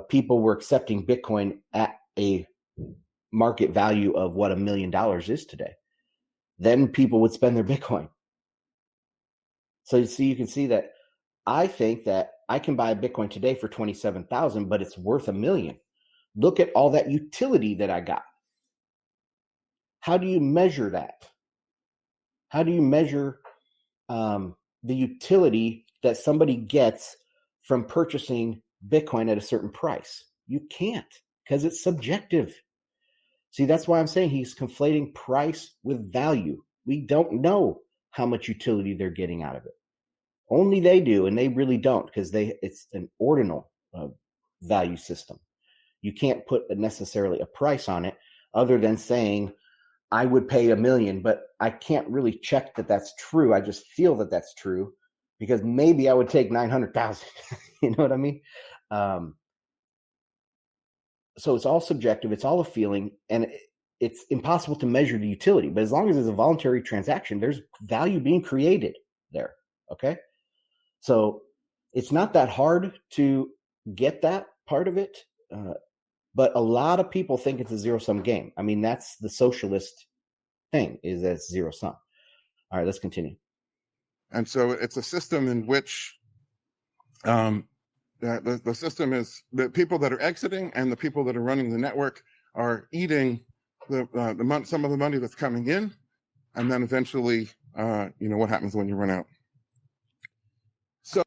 A: people were accepting Bitcoin at a market value of what $1 million is today, then people would spend their Bitcoin. So you can see that I think that I can buy a Bitcoin today for 27,000, but it's worth $1 million. Look at all that utility that I got. How do you measure that? How do you measure the utility that somebody gets from purchasing Bitcoin at a certain price? You can't, because it's subjective. See, that's why I'm saying he's conflating price with value. We don't know how much utility they're getting out of it. Only they do, and they really don't, because it's an ordinal value system. You can't put necessarily a price on it other than saying, I would pay $1 million, but I can't really check that that's true. I just feel that that's true because maybe I would take 900,000. You know what I mean? So it's all subjective. It's all a feeling, and it's impossible to measure the utility. But as long as it's a voluntary transaction, there's value being created there. Okay. So it's not that hard to get that part of it. But a lot of people think it's a zero-sum game. I mean, that's the socialist thing, is that it's zero-sum. All right, let's continue.
D: And so it's a system in which the system is the people that are exiting and the people that are running the network are eating some of the money that's coming in, and then eventually, what happens when you run out. So,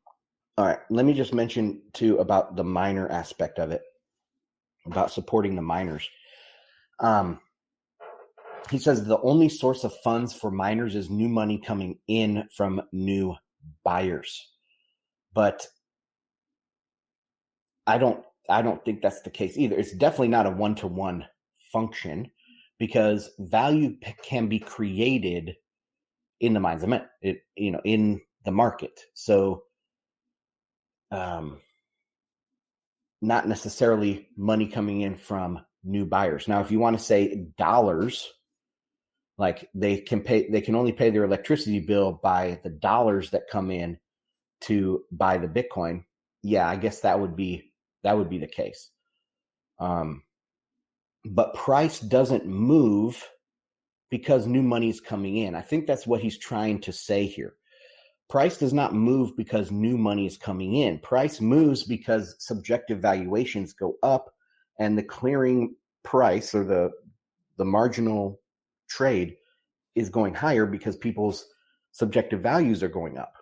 A: all right, let me just mention too about the miner aspect of it, about supporting the miners. He says the only source of funds for miners is new money coming in from new buyers. But I don't think that's the case either. It's definitely not a one-to-one function, because value can be created in the minds of men, in the market. So not necessarily money coming in from new buyers. Now, if you want to say dollars, like they can only pay their electricity bill by the dollars that come in to buy the Bitcoin. Yeah, I guess that would be the case. But price doesn't move because new money is coming in. I think that's what he's trying to say here. Price does not move because new money is coming in. Price moves because subjective valuations go up, and the clearing price, or the marginal trade, is going higher because people's subjective values are going up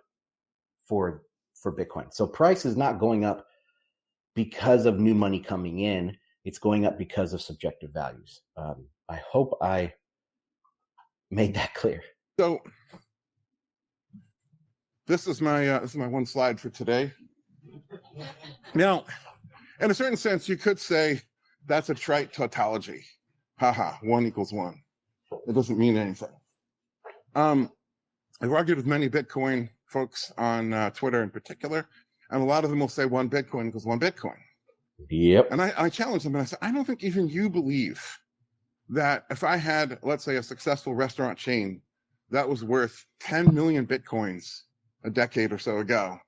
A: for Bitcoin. So price is not going up because of new money coming in. It's going up because of subjective values. I hope I made that clear.
D: So this is my one slide for today. Now, in a certain sense, you could say that's a trite tautology. Haha, 1 equals 1. It doesn't mean anything. I've argued with many Bitcoin folks on Twitter in particular, and a lot of them will say 1 Bitcoin equals 1 Bitcoin.
A: Yep.
D: And I challenge them, and I say, I don't think even you believe that if I had, let's say, a successful restaurant chain that was worth 10 million Bitcoins a decade or so ago,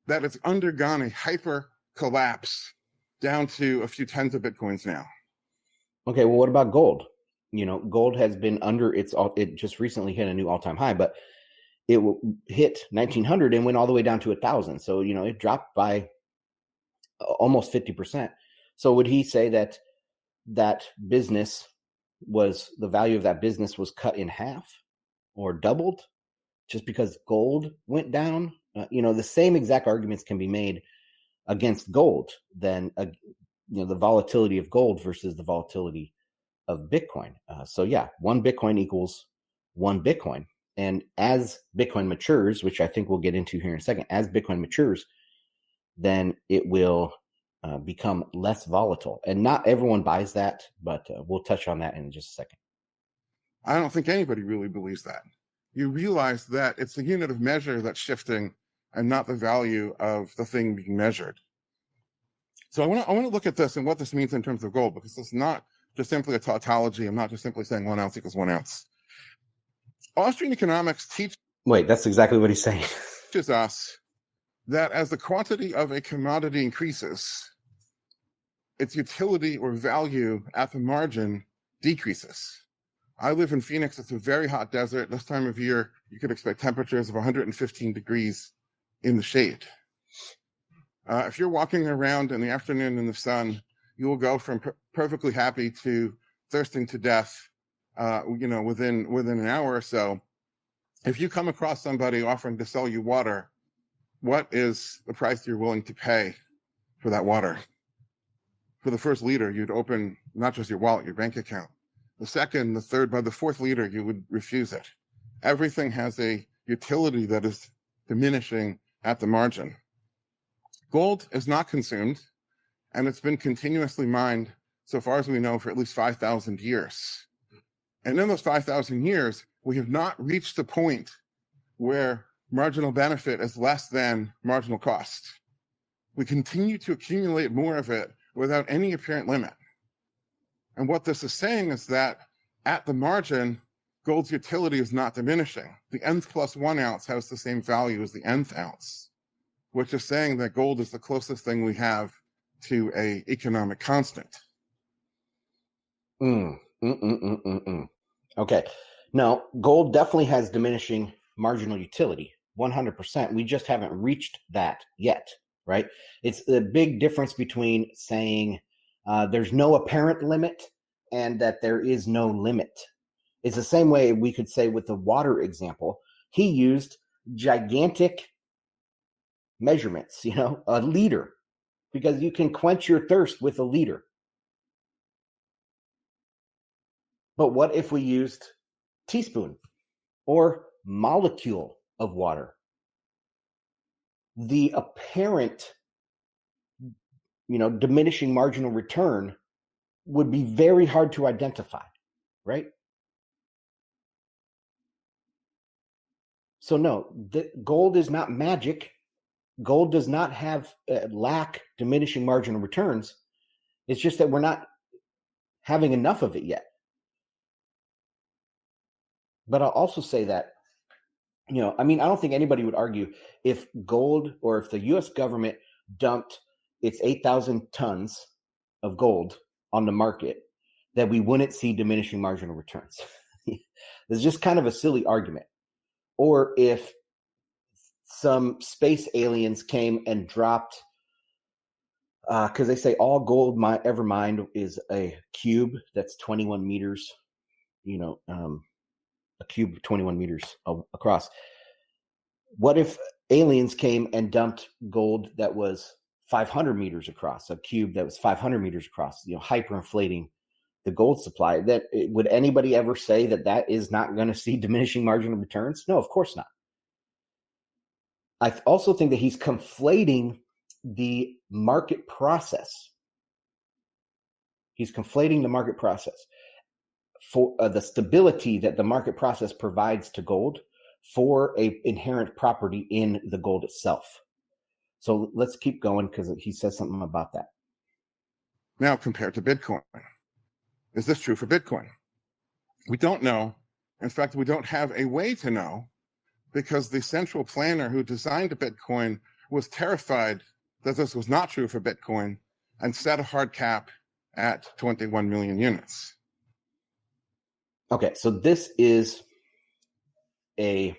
D: that it's undergone a hyper collapse down to a few tens of Bitcoins now.
A: Okay, well, what about gold? Gold has been it just recently hit a new all-time high, but it hit 1900 and went all the way down to 1,000. So, it dropped by almost 50%. So would he say that business the value of that business was cut in half or doubled just because gold went down? The same exact arguments can be made against gold than, the volatility of gold versus the volatility of Bitcoin. So yeah, 1 Bitcoin equals 1 Bitcoin. And as Bitcoin matures, which I think we'll get into here in a second, as Bitcoin matures, then it will become less volatile. And not everyone buys that, but we'll touch on that in just a second.
D: I don't think anybody really believes that. You realize that it's the unit of measure that's shifting and not the value of the thing being measured. So I want to look at this and what this means in terms of gold, because it's not just simply a tautology. I'm not just simply saying 1 ounce equals 1 ounce. Austrian economics
A: Wait, that's exactly what he's saying.
D: teaches us that as the quantity of a commodity increases, its utility or value at the margin decreases. I live in Phoenix. It's a very hot desert. This time of year, you could expect temperatures of 115 degrees in the shade. If you're walking around in the afternoon in the sun, you will go from perfectly happy to thirsting to death, within an hour or so. If you come across somebody offering to sell you water, what is the price you're willing to pay for that water? For the first liter, you'd open not just your wallet, your bank account. The second, the third, by the fourth liter, you would refuse it. Everything has a utility that is diminishing at the margin. Gold is not consumed, and it's been continuously mined, so far as we know, for at least 5,000 years. And in those 5,000 years, we have not reached the point where marginal benefit is less than marginal cost. We continue to accumulate more of it without any apparent limit. And what this is saying is that at the margin, gold's utility is not diminishing. The nth plus 1 ounce has the same value as the nth ounce, which is saying that gold is the closest thing we have to a economic constant.
A: Okay. No, gold definitely has diminishing marginal utility, 100%. We just haven't reached that yet, right? It's the big difference between saying there's no apparent limit and that there is no limit. It's the same way we could say with the water example. He used gigantic measurements, a liter, because you can quench your thirst with a liter. But what if we used teaspoon or molecule of water? The apparent, diminishing marginal return would be very hard to identify, right? So no, gold is not magic. Gold does not have lack diminishing marginal returns. It's just that we're not having enough of it yet. But I'll also say that, I don't think anybody would argue if gold or if the U.S. government dumped its 8,000 tons of gold on the market, that we wouldn't see diminishing marginal returns. It's just kind of a silly argument. Or if some space aliens came and dropped, because they say all gold ever mined is a cube that's 21 meters, a cube 21 meters across. What if aliens came and dumped gold that was 500 meters across, a cube that was 500 meters across, hyperinflating the gold supply? Would anybody ever say that is not going to see diminishing marginal returns? No, of course not. I also think that he's conflating the market process. He's conflating the market process for the stability that the market process provides to gold for a inherent property in the gold itself. So let's keep going because he says something about that.
D: Now, compared to Bitcoin, is this true for Bitcoin? We don't know. In fact, we don't have a way to know because the central planner who designed Bitcoin was terrified that this was not true for Bitcoin and set a hard cap at 21 million units.
A: Okay, so this is a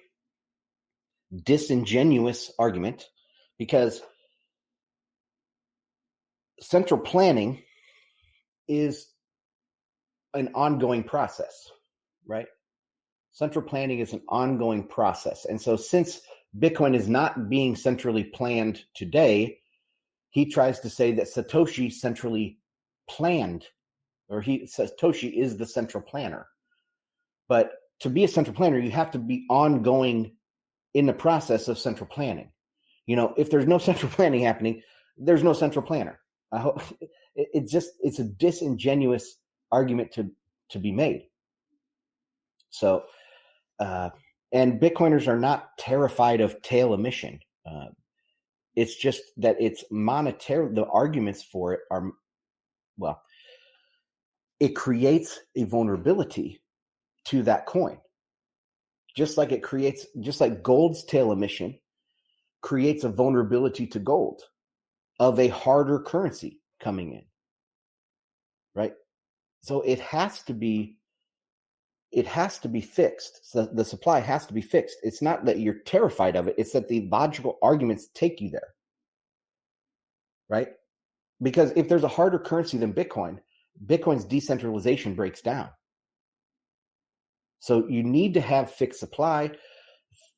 A: disingenuous argument because central planning is an ongoing process, right? Central planning is an ongoing process. And so since Bitcoin is not being centrally planned today, he tries to say that Satoshi centrally planned, or Satoshi is the central planner. But to be a central planner, you have to be ongoing in the process of central planning. If there's no central planning happening, there's no central planner. I hope it's a disingenuous argument to be made. So, and Bitcoiners are not terrified of tail emission. It's just that it's monetary. The arguments for it are, it creates a vulnerability to that coin. Just like gold's tail emission creates a vulnerability to gold of a harder currency coming in. right? So it has to be fixed. So the supply has to be fixed. It's not that you're terrified of it. It's that the logical arguments take you there, right? Because if there's a harder currency than Bitcoin, Bitcoin's decentralization breaks down. So you need to have fixed supply.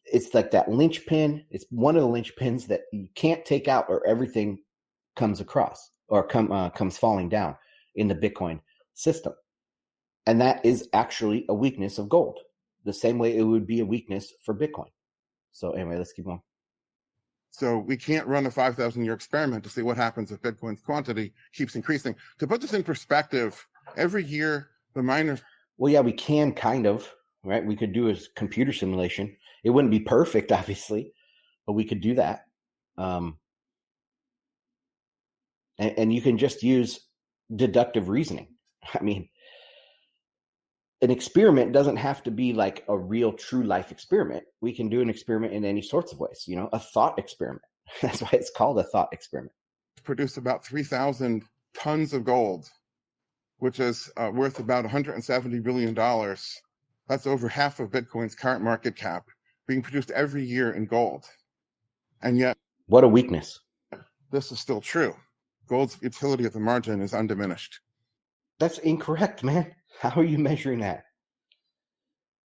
A: It's like that linchpin. It's one of the linchpins that you can't take out, or everything comes across or comes falling down in the Bitcoin system. And that is actually a weakness of gold, the same way it would be a weakness for Bitcoin. So anyway, let's keep going.
D: So we can't run a 5,000-year experiment to see what happens if Bitcoin's quantity keeps increasing. To put this in perspective, every year the miners...
A: Well, yeah, we can kind of, right? We could do a computer simulation. It wouldn't be perfect, obviously, but we could do that. And you can just use deductive reasoning. I mean, an experiment doesn't have to be like a real true life experiment. We can do an experiment in any sorts of ways, a thought experiment. That's why it's called a thought experiment.
D: Produce about 3,000 tons of gold, which is worth about $170 billion. That's over half of Bitcoin's current market cap, being produced every year in gold. And yet,
A: what a weakness.
D: This is still true. Gold's utility at the margin is undiminished.
A: That's incorrect, man. How are you measuring that?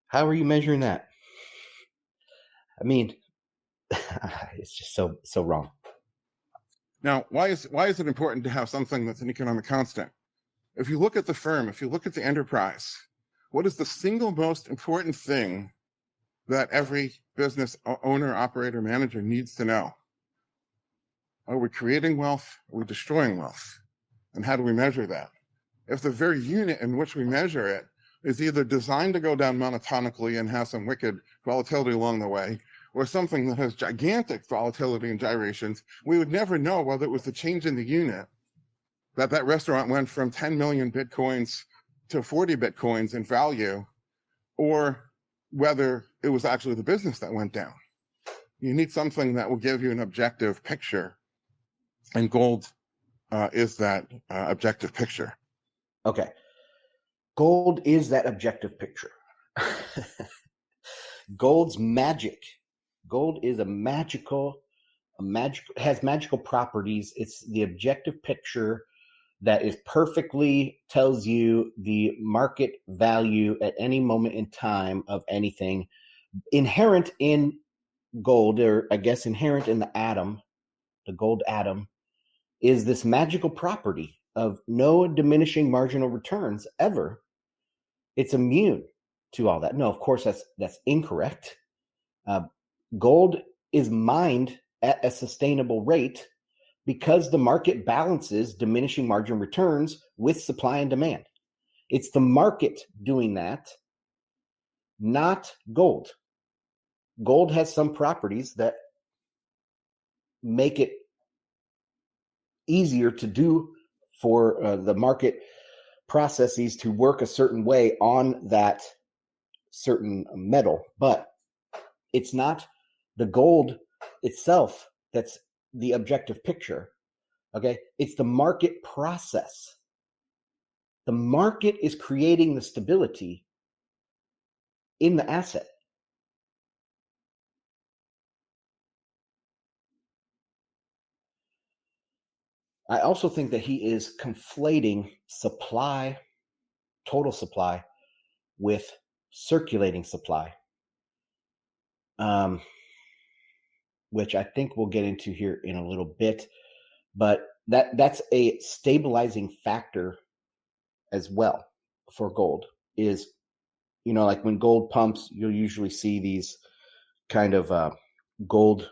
A: How are you measuring that? I mean, it's just so wrong.
D: Now, why is it important to have something that's an economic constant? If you look at the firm, if you look at the enterprise, what is the single most important thing that every business owner, operator, manager needs to know? Are we creating wealth? Are we destroying wealth? And how do we measure that? If the very unit in which we measure it is either designed to go down monotonically and have some wicked volatility along the way, or something that has gigantic volatility and gyrations, we would never know whether it was the change in the unit that restaurant went from 10 million Bitcoins to 40 Bitcoins in value, or whether it was actually the business that went down. You need something that will give you an objective picture, and gold is that objective picture.
A: Okay. Gold is that objective picture. Gold's magic. Gold is has magical properties. It's the objective picture that is perfectly tells you the market value at any moment in time of anything. Inherent in gold, or I guess inherent in the atom, the gold atom, is this magical property of no diminishing marginal returns ever. It's immune to all that. No, of course, that's incorrect. Gold is mined at a sustainable rate because the market balances diminishing marginal returns with supply and demand. It's the market doing that, not gold. Gold has some properties that make it easier to do for the market processes to work a certain way on that certain metal, but it's not the gold itself that's the objective picture. Okay, it's the market process. The market is creating the stability in the asset. I also think that he is conflating supply, total supply, with circulating supply, which I think we'll get into here in a little bit. But that's a stabilizing factor as well for gold. Is, like when gold pumps, you'll usually see these kind of gold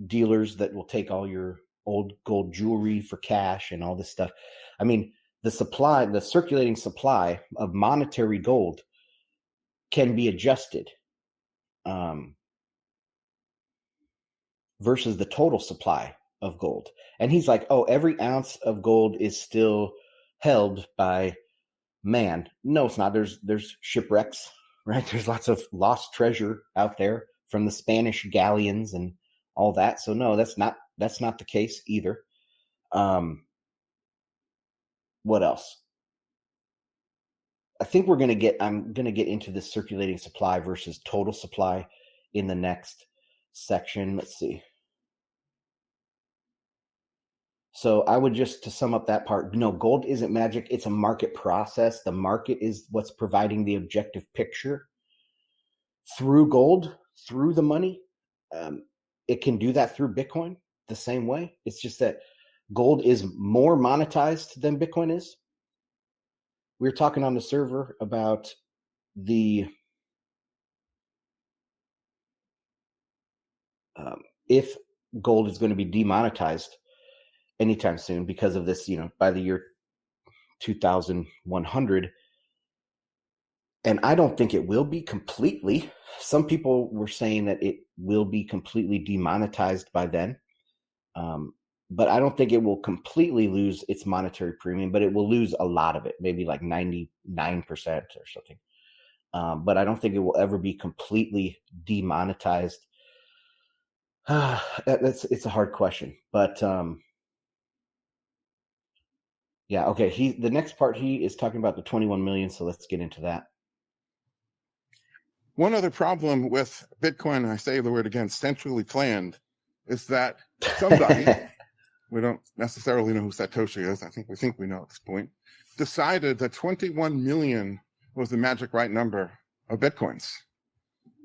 A: dealers that will take all your old gold jewelry for cash and all this stuff. I mean, the circulating supply of monetary gold can be adjusted versus the total supply of gold. And he's like, oh, every ounce of gold is still held by man. No, it's not. There's shipwrecks, right? There's lots of lost treasure out there from the Spanish galleons and all that. So no, that's not the case either. What else? I think I'm going to get into this circulating supply versus total supply in the next section. Let's see. So I would just, to sum up that part, no, gold isn't magic. It's a market process. The market is what's providing the objective picture through gold, through the money. It can do that through Bitcoin the same way. It's just that gold is more monetized than Bitcoin is. We were talking on the server about if gold is going to be demonetized anytime soon because of this, by the year 2100. And I don't think it will be completely. Some people were saying that it will be completely demonetized by then. But I don't think it will completely lose its monetary premium, but it will lose a lot of it, maybe like 99% or something. But I don't think it will ever be completely demonetized. It's a hard question, but yeah, okay. The next part, he is talking about the 21 million. So let's get into that.
D: One other problem with Bitcoin, I say the word again, centrally planned, is that somebody, we don't necessarily know who Satoshi is, we think we know at this point, decided that 21 million was the magic right number of Bitcoins.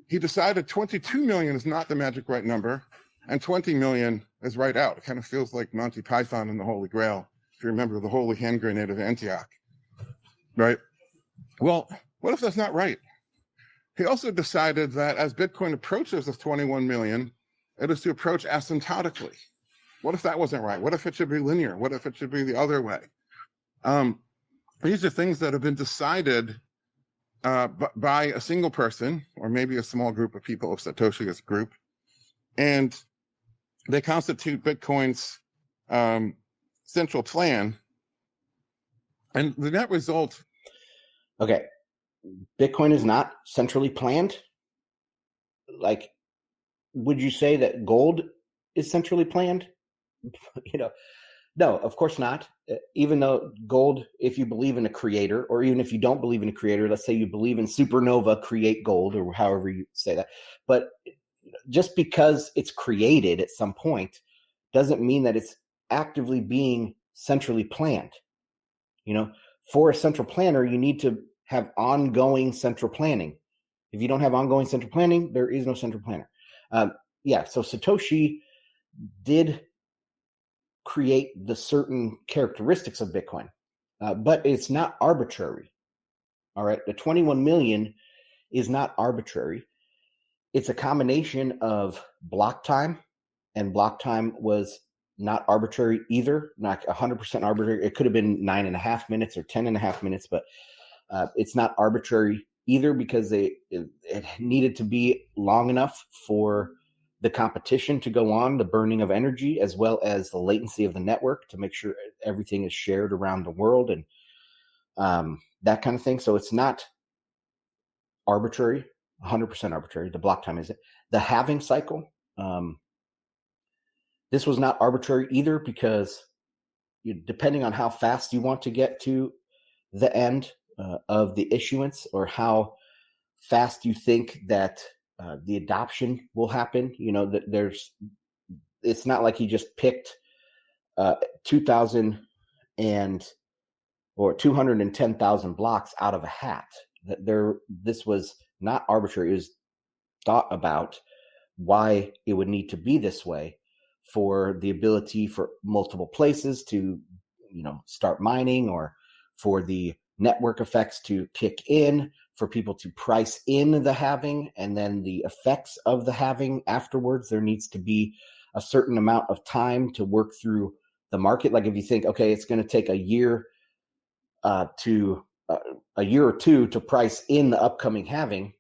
D: He decided 22 million is not the magic right number, and 20 million is right out. It kind of feels like Monty Python and the Holy Grail, if you remember the Holy Hand Grenade of Antioch, right? Well, what if that's not right? He also decided that as Bitcoin approaches this 21 million, it is to approach asymptotically. What if that wasn't right? What if it should be linear? What if it should be the other way? These are things that have been decided by a single person, or maybe a small group of people of Satoshi's group, and they constitute Bitcoin's central plan. And the net result.
A: Okay. Bitcoin is not centrally planned. Like, would you say that gold is centrally planned? No, of course not. Even though gold, if you believe in a creator, or even if you don't believe in a creator, let's say you believe in supernova create gold, or however you say that. But just because it's created at some point doesn't mean that it's actively being centrally planned. For a central planner, you need to have ongoing central planning. If you don't have ongoing central planning, there is no central planner. So Satoshi did create the certain characteristics of Bitcoin, but it's not arbitrary. All right, the 21 million is not arbitrary. It's a combination of block time, and block time was not arbitrary either, not 100% arbitrary. It could have been 9.5 minutes or 10.5 minutes, but it's not arbitrary either, because it needed to be long enough for the competition to go on, the burning of energy, as well as the latency of the network to make sure everything is shared around the world, and that kind of thing. So it's not arbitrary, 100% arbitrary. The block time isn't. The halving cycle, this was not arbitrary either, because depending on how fast you want to get to the end of the issuance, or how fast you think that the adoption will happen, it's not like he just picked 2,000 or 210,000 blocks out of a hat. This was not arbitrary. It was thought about why it would need to be this way, for the ability for multiple places to, start mining, or for the network effects to kick in, for people to price in the halving, and then the effects of the halving afterwards. There needs to be a certain amount of time to work through the market. Like if you think, okay, it's going to take a year or two to price in the upcoming halving,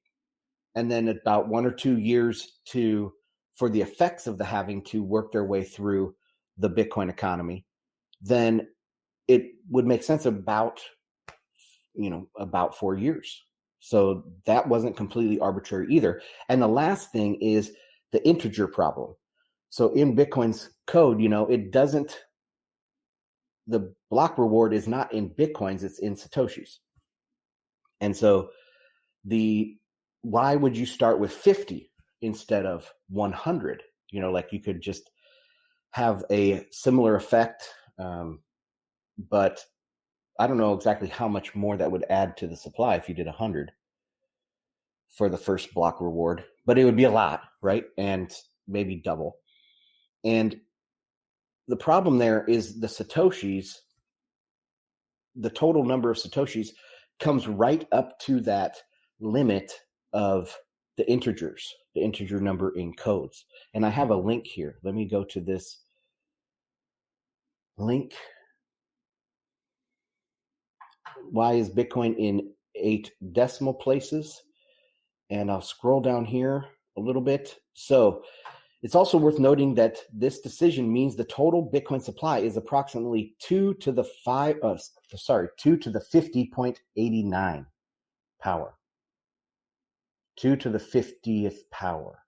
A: and then about 1 or 2 years for the effects of the halving to work their way through the Bitcoin economy, then it would make sense about 4 years. So that wasn't completely arbitrary either. And the last thing is the integer problem. So in Bitcoin's code, the block reward is not in Bitcoins, it's in Satoshis. And so why would you start with 50 instead of 100? Like you could just have a similar effect, but I don't know exactly how much more that would add to the supply if you did 100 for the first block reward, but it would be a lot, right? And maybe double. And the problem there is the Satoshis, the total number of Satoshis comes right up to that limit of the integer number in codes. And I have a link here. Let me go to this link. Why is Bitcoin in 8 decimal places? And I'll scroll down here a little bit. So it's also worth noting that this decision means the total Bitcoin supply is approximately 2 to the 50.89 power. 2 to the 50th power,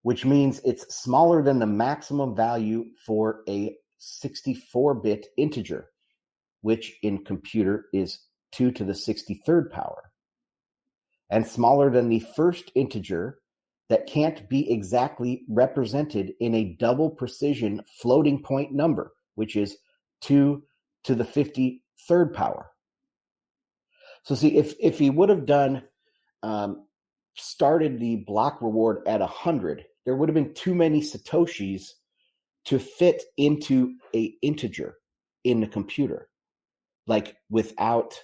A: which means it's smaller than the maximum value for a 64-bit integer, which in computer is 2 to the 63rd power, and smaller than the first integer that can't be exactly represented in a double precision floating point number, which is 2 to the 53rd power. So see, if he would have done started the block reward at 100, there would have been too many Satoshis to fit into a integer in the computer. Like without,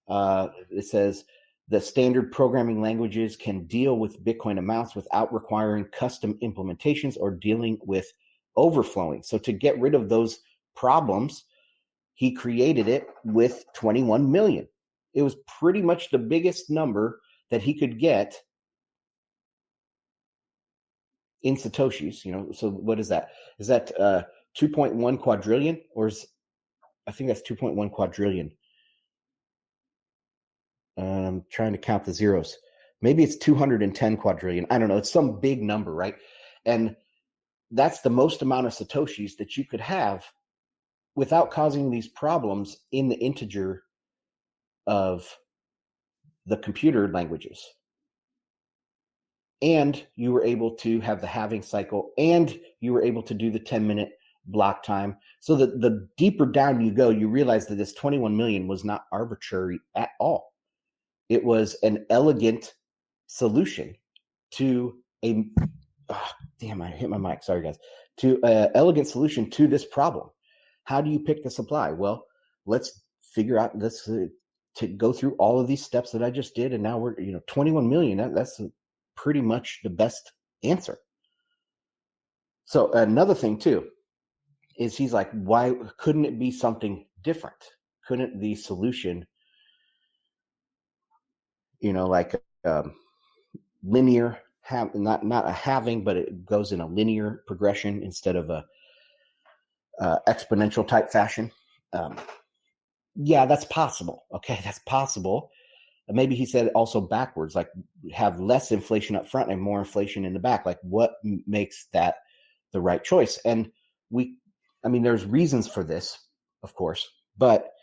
A: it says, the standard programming languages can deal with Bitcoin amounts without requiring custom implementations or dealing with overflowing. So to get rid of those problems, he created it with 21 million. It was pretty much the biggest number that he could get in Satoshis, So what is that? Is that 2.1 quadrillion, or I think that's 2.1 quadrillion. I'm trying to count the zeros. Maybe it's 210 quadrillion. I don't know. It's some big number, right? And that's the most amount of Satoshis that you could have without causing these problems in the integer of the computer languages. And you were able to have the halving cycle, and you were able to do the 10-minute block time. So that the deeper down you go, you realize that this 21 million was not arbitrary at all. It was an elegant solution to I hit my mic. Sorry, guys. To an elegant solution to this problem. How do you pick the supply? Well, let's figure out to go through all of these steps that I just did. And now we're, 21 million. That's pretty much the best answer. So another thing too, is he's like, why couldn't it be something different? Couldn't the solution, like linear, not a halving, but it goes in a linear progression instead of a exponential type fashion? Yeah, that's possible. Okay, that's possible. Maybe he said also backwards, like have less inflation up front and more inflation in the back. Like what makes that the right choice? And there's reasons for this, of course, but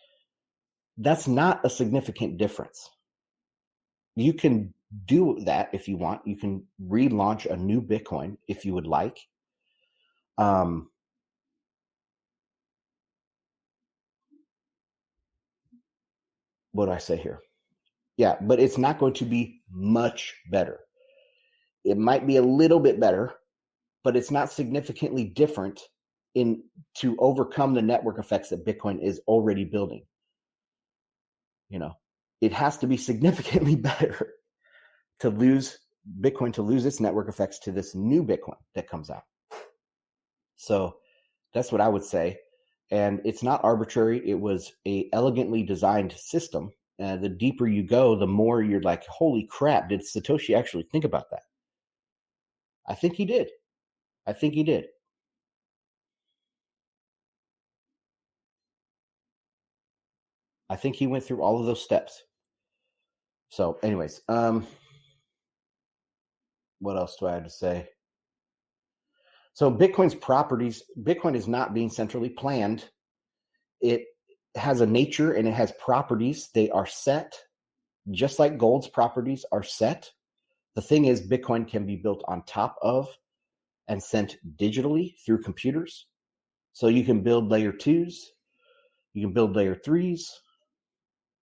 A: that's not a significant difference. You can do that if you want. You can relaunch a new Bitcoin if you would like. What do I say here? Yeah, but it's not going to be much better. It might be a little bit better, but it's not significantly different to overcome the network effects that Bitcoin is already building. It has to be significantly better to lose Bitcoin, to lose its network effects to this new Bitcoin that comes out. So that's what I would say. And it's not arbitrary. It was a elegantly designed system. The deeper you go, the more you're like, holy crap, did Satoshi actually think about that? I think he did. I think he went through all of those steps. So anyways, what else do I have to say? So Bitcoin's properties, Bitcoin is not being centrally planned. It has a nature and it has properties. They are set. just like gold's properties are set, the thing is Bitcoin can be built on top of and sent digitally through computers. So you can build layer 2s, you can build layer 3s,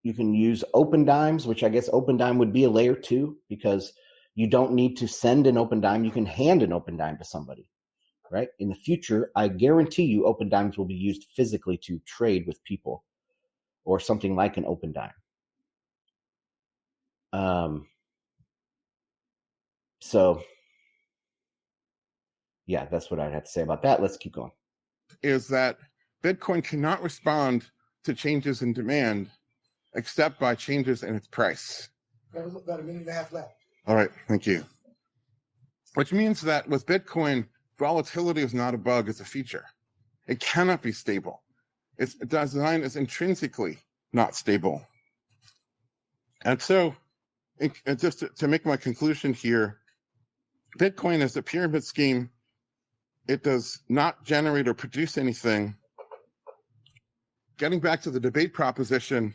A: you can use open dimes, which I guess open dime would be a layer 2 because you don't need to send an open dime. You can hand an open dime to somebody, right? In the future, I guarantee you open dimes will be used physically to trade with people or something like an open dime. So yeah, that's what I'd have to say about that. Let's keep going.
D: Is that Bitcoin cannot respond to changes in demand except by changes in its price.
B: About a minute and a half left.
D: All right, thank you. Which means that with Bitcoin, volatility is not a bug, it's a feature. It cannot be stable. Its design is intrinsically not stable. And so, just to make my conclusion here, Bitcoin is a pyramid scheme. It does not generate or produce anything. Getting back to the debate proposition,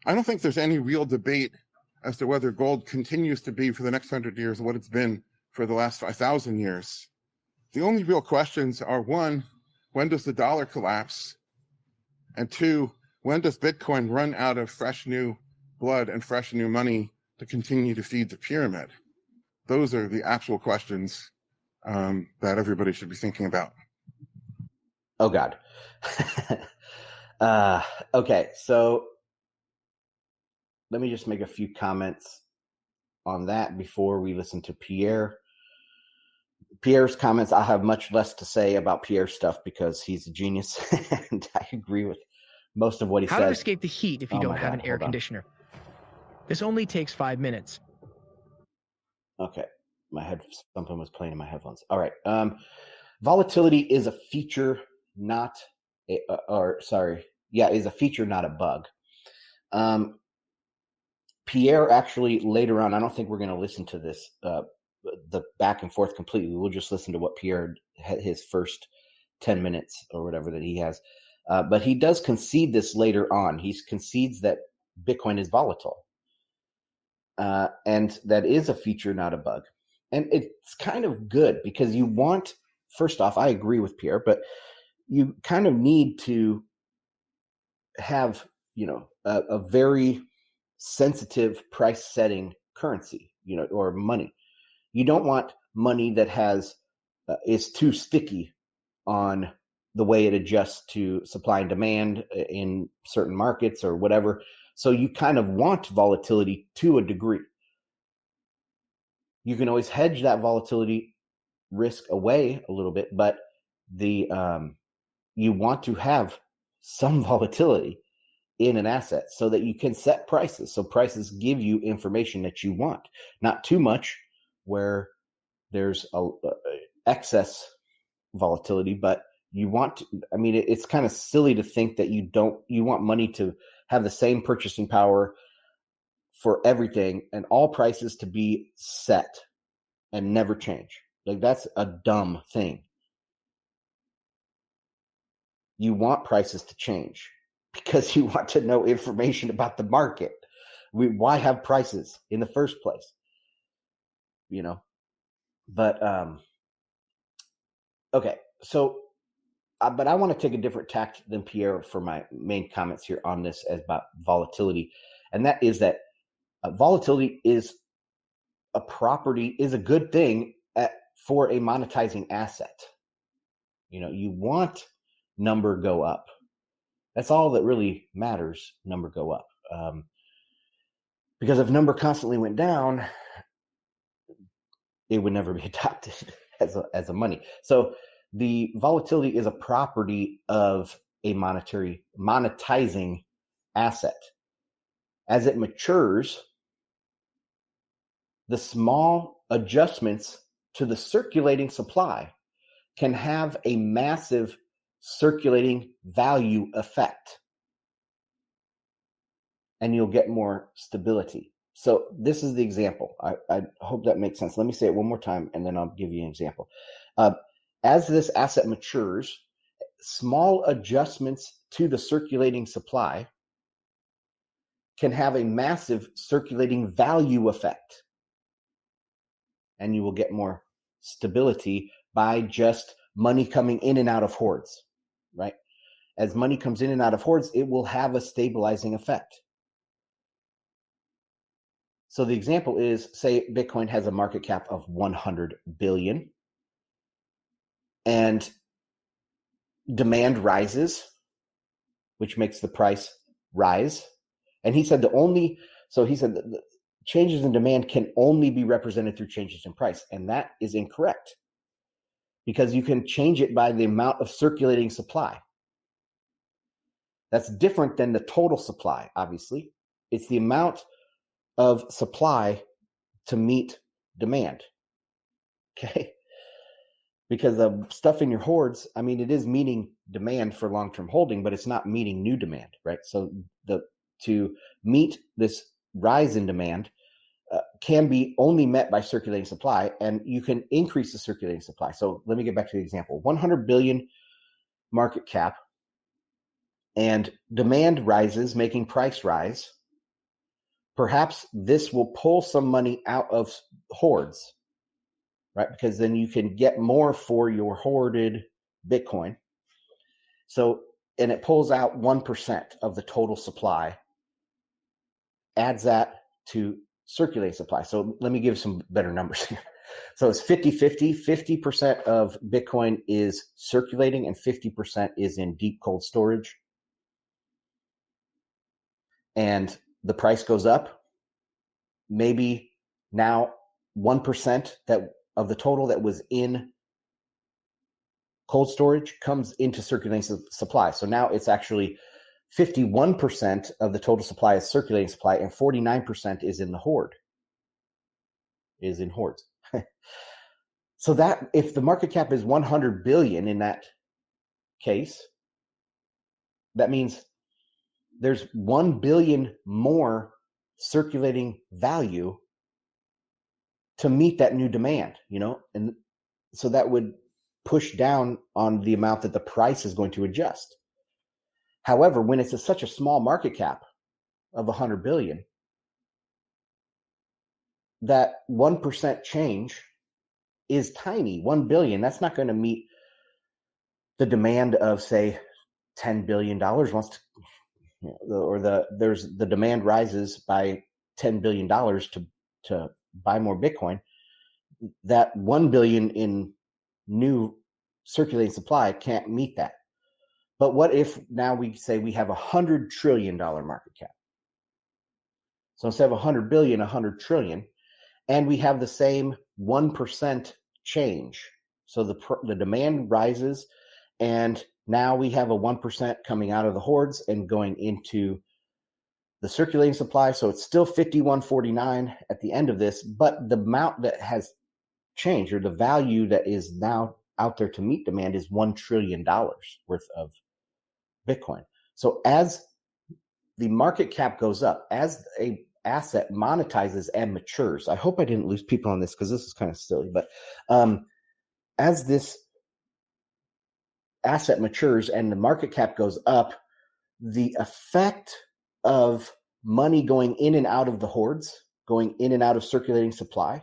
D: I don't think there's any real debate as to whether gold continues to be for the next 100 years what it's been for the last 5,000 years. The only real questions are, one, when does the dollar collapse? And two, when does Bitcoin run out of fresh new blood and fresh new money to continue to feed the pyramid? Those are the actual questions that everybody should be thinking about.
A: Oh, God. Okay, so let me just make a few comments on that before we listen to Pierre. Pierre's comments, I have much less to say about Pierre's stuff because he's a genius, and I agree with most of what he says.
E: How to escape the heat if you
A: Oh
E: don't
A: my
E: have
A: God,
E: an air
A: hold on.
E: conditioner. This only takes 5 minutes.
A: Okay, something was playing in my headphones. All right, volatility is a feature, not is a feature, not a bug. Pierre actually later on, I don't think we're going to listen to this, the back and forth completely. We'll just listen to what Pierre had his first 10 minutes or whatever that he has. But he does concede this later on. He concedes that Bitcoin is volatile. And that is a feature, not a bug. And it's kind of good because you want, first off, I agree with Pierre, but you kind of need to have, a very sensitive price setting currency, or money. You don't want money that is too sticky on the way it adjusts to supply and demand in certain markets or whatever. So you kind of want volatility to a degree. You can always hedge that volatility risk away a little bit, but you want to have some volatility in an asset so that you can set prices. So prices give you information that you want, not too much where there's excess volatility, but you want to, it's kind of silly to think that you want money to have the same purchasing power for everything and all prices to be set and never change. Like, that's a dumb thing. You want prices to change because you want to know information about the market. Why have prices in the first place? But okay. So, but I want to take a different tact than Pierre for my main comments here on this about volatility. And that is that volatility is a good thing for a monetizing asset. You want number go up. That's all that really matters, number go up. Because if number constantly went down, it would never be adopted as a money. So the volatility is a property of a monetizing asset. As it matures, the small adjustments to the circulating supply can have a massive circulating value effect. And you'll get more stability. So this is the example. I hope that makes sense. Let me say it one more time, and then I'll give you an example. As this asset matures, small adjustments to the circulating supply can have a massive circulating value effect. And you will get more stability by just money coming in and out of hordes, right? As money comes in and out of hordes, it will have a stabilizing effect. So the example is, say Bitcoin has a market cap of 100 billion and demand rises, which makes the price rise. And he said the changes in demand can only be represented through changes in price. And that is incorrect, because you can change it by the amount of circulating supply. That's different than the total supply, obviously. It's the amount of supply to meet demand. Okay? Because the stuff in your hordes, I mean, it is meeting demand for long-term holding, but it's not meeting new demand, right? So to meet this rise in demand can be only met by circulating supply, and you can increase the circulating supply. So let me get back to the example. 100 billion market cap, and demand rises, making price rise. Perhaps this will pull some money out of hordes, right? Because then you can get more for your hoarded Bitcoin. So, and it pulls out 1% of the total supply, adds that to circulating supply. So let me give some better numbers here. So it's 50-50. 50% of Bitcoin is circulating and 50% is in deep cold storage. And the price goes up. Maybe now 1% of the total that was in cold storage comes into circulating supply. So now it's actually 51% of the total supply is circulating supply, and 49% is in the hoard, is in hordes. So that if the market cap is 100 billion in that case, that means there's 1 billion more circulating value to meet that new demand, and so that would push down on the amount that the price is going to adjust. However, when it's such a small market cap of 100 billion, that 1% change is tiny. 1 billion, that's not going to meet the demand of, say, $10 billion wants to, or the demand rises by $10 billion to buy more Bitcoin. That 1 billion in new circulating supply can't meet that. But what if now we say we have $100 trillion market cap? So instead of 100 billion, 100 trillion, and we have the same 1% change. So the demand rises, and now we have a 1% coming out of the hordes and going into the circulating supply. So it's still 51.49 at the end of this, but the amount that has changed, or the value that is now out there to meet demand, is $1 trillion worth of Bitcoin. So as the market cap goes up, as a asset monetizes and matures, I hope I didn't lose people on this because this is kind of silly, but as this asset matures and the market cap goes up, the effect of money going in and out of the hordes, going in and out of circulating supply,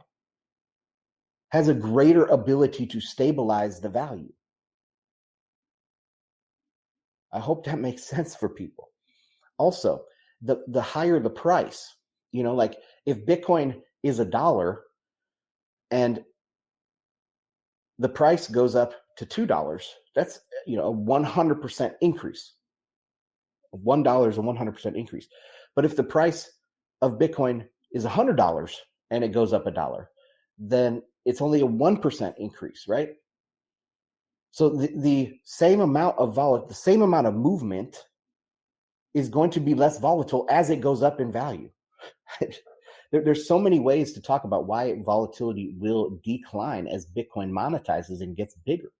A: has a greater ability to stabilize the value. I hope that makes sense for people. Also, the higher the price, like if Bitcoin is $1 and the price goes up to $2, that's a 100% increase. $1 is a 100% increase. But if the price of Bitcoin is $100 and it goes up $1, then it's only a 1% increase, right? So the same amount of the same amount of movement is going to be less volatile as it goes up in value. There's so many ways to talk about why volatility will decline as Bitcoin monetizes and gets bigger.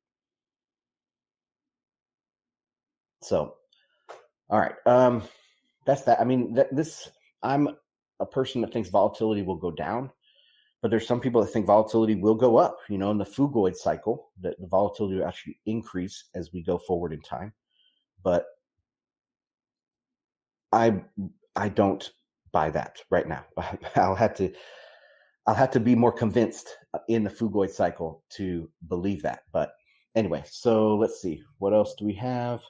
A: So, all right, that's that. I mean, I'm a person that thinks volatility will go down, but there's some people that think volatility will go up. In the Fugoid cycle, that the volatility will actually increase as we go forward in time. But I don't buy that right now. I'll have to be more convinced in the Fugoid cycle to believe that. But anyway, so let's see. What else do we have?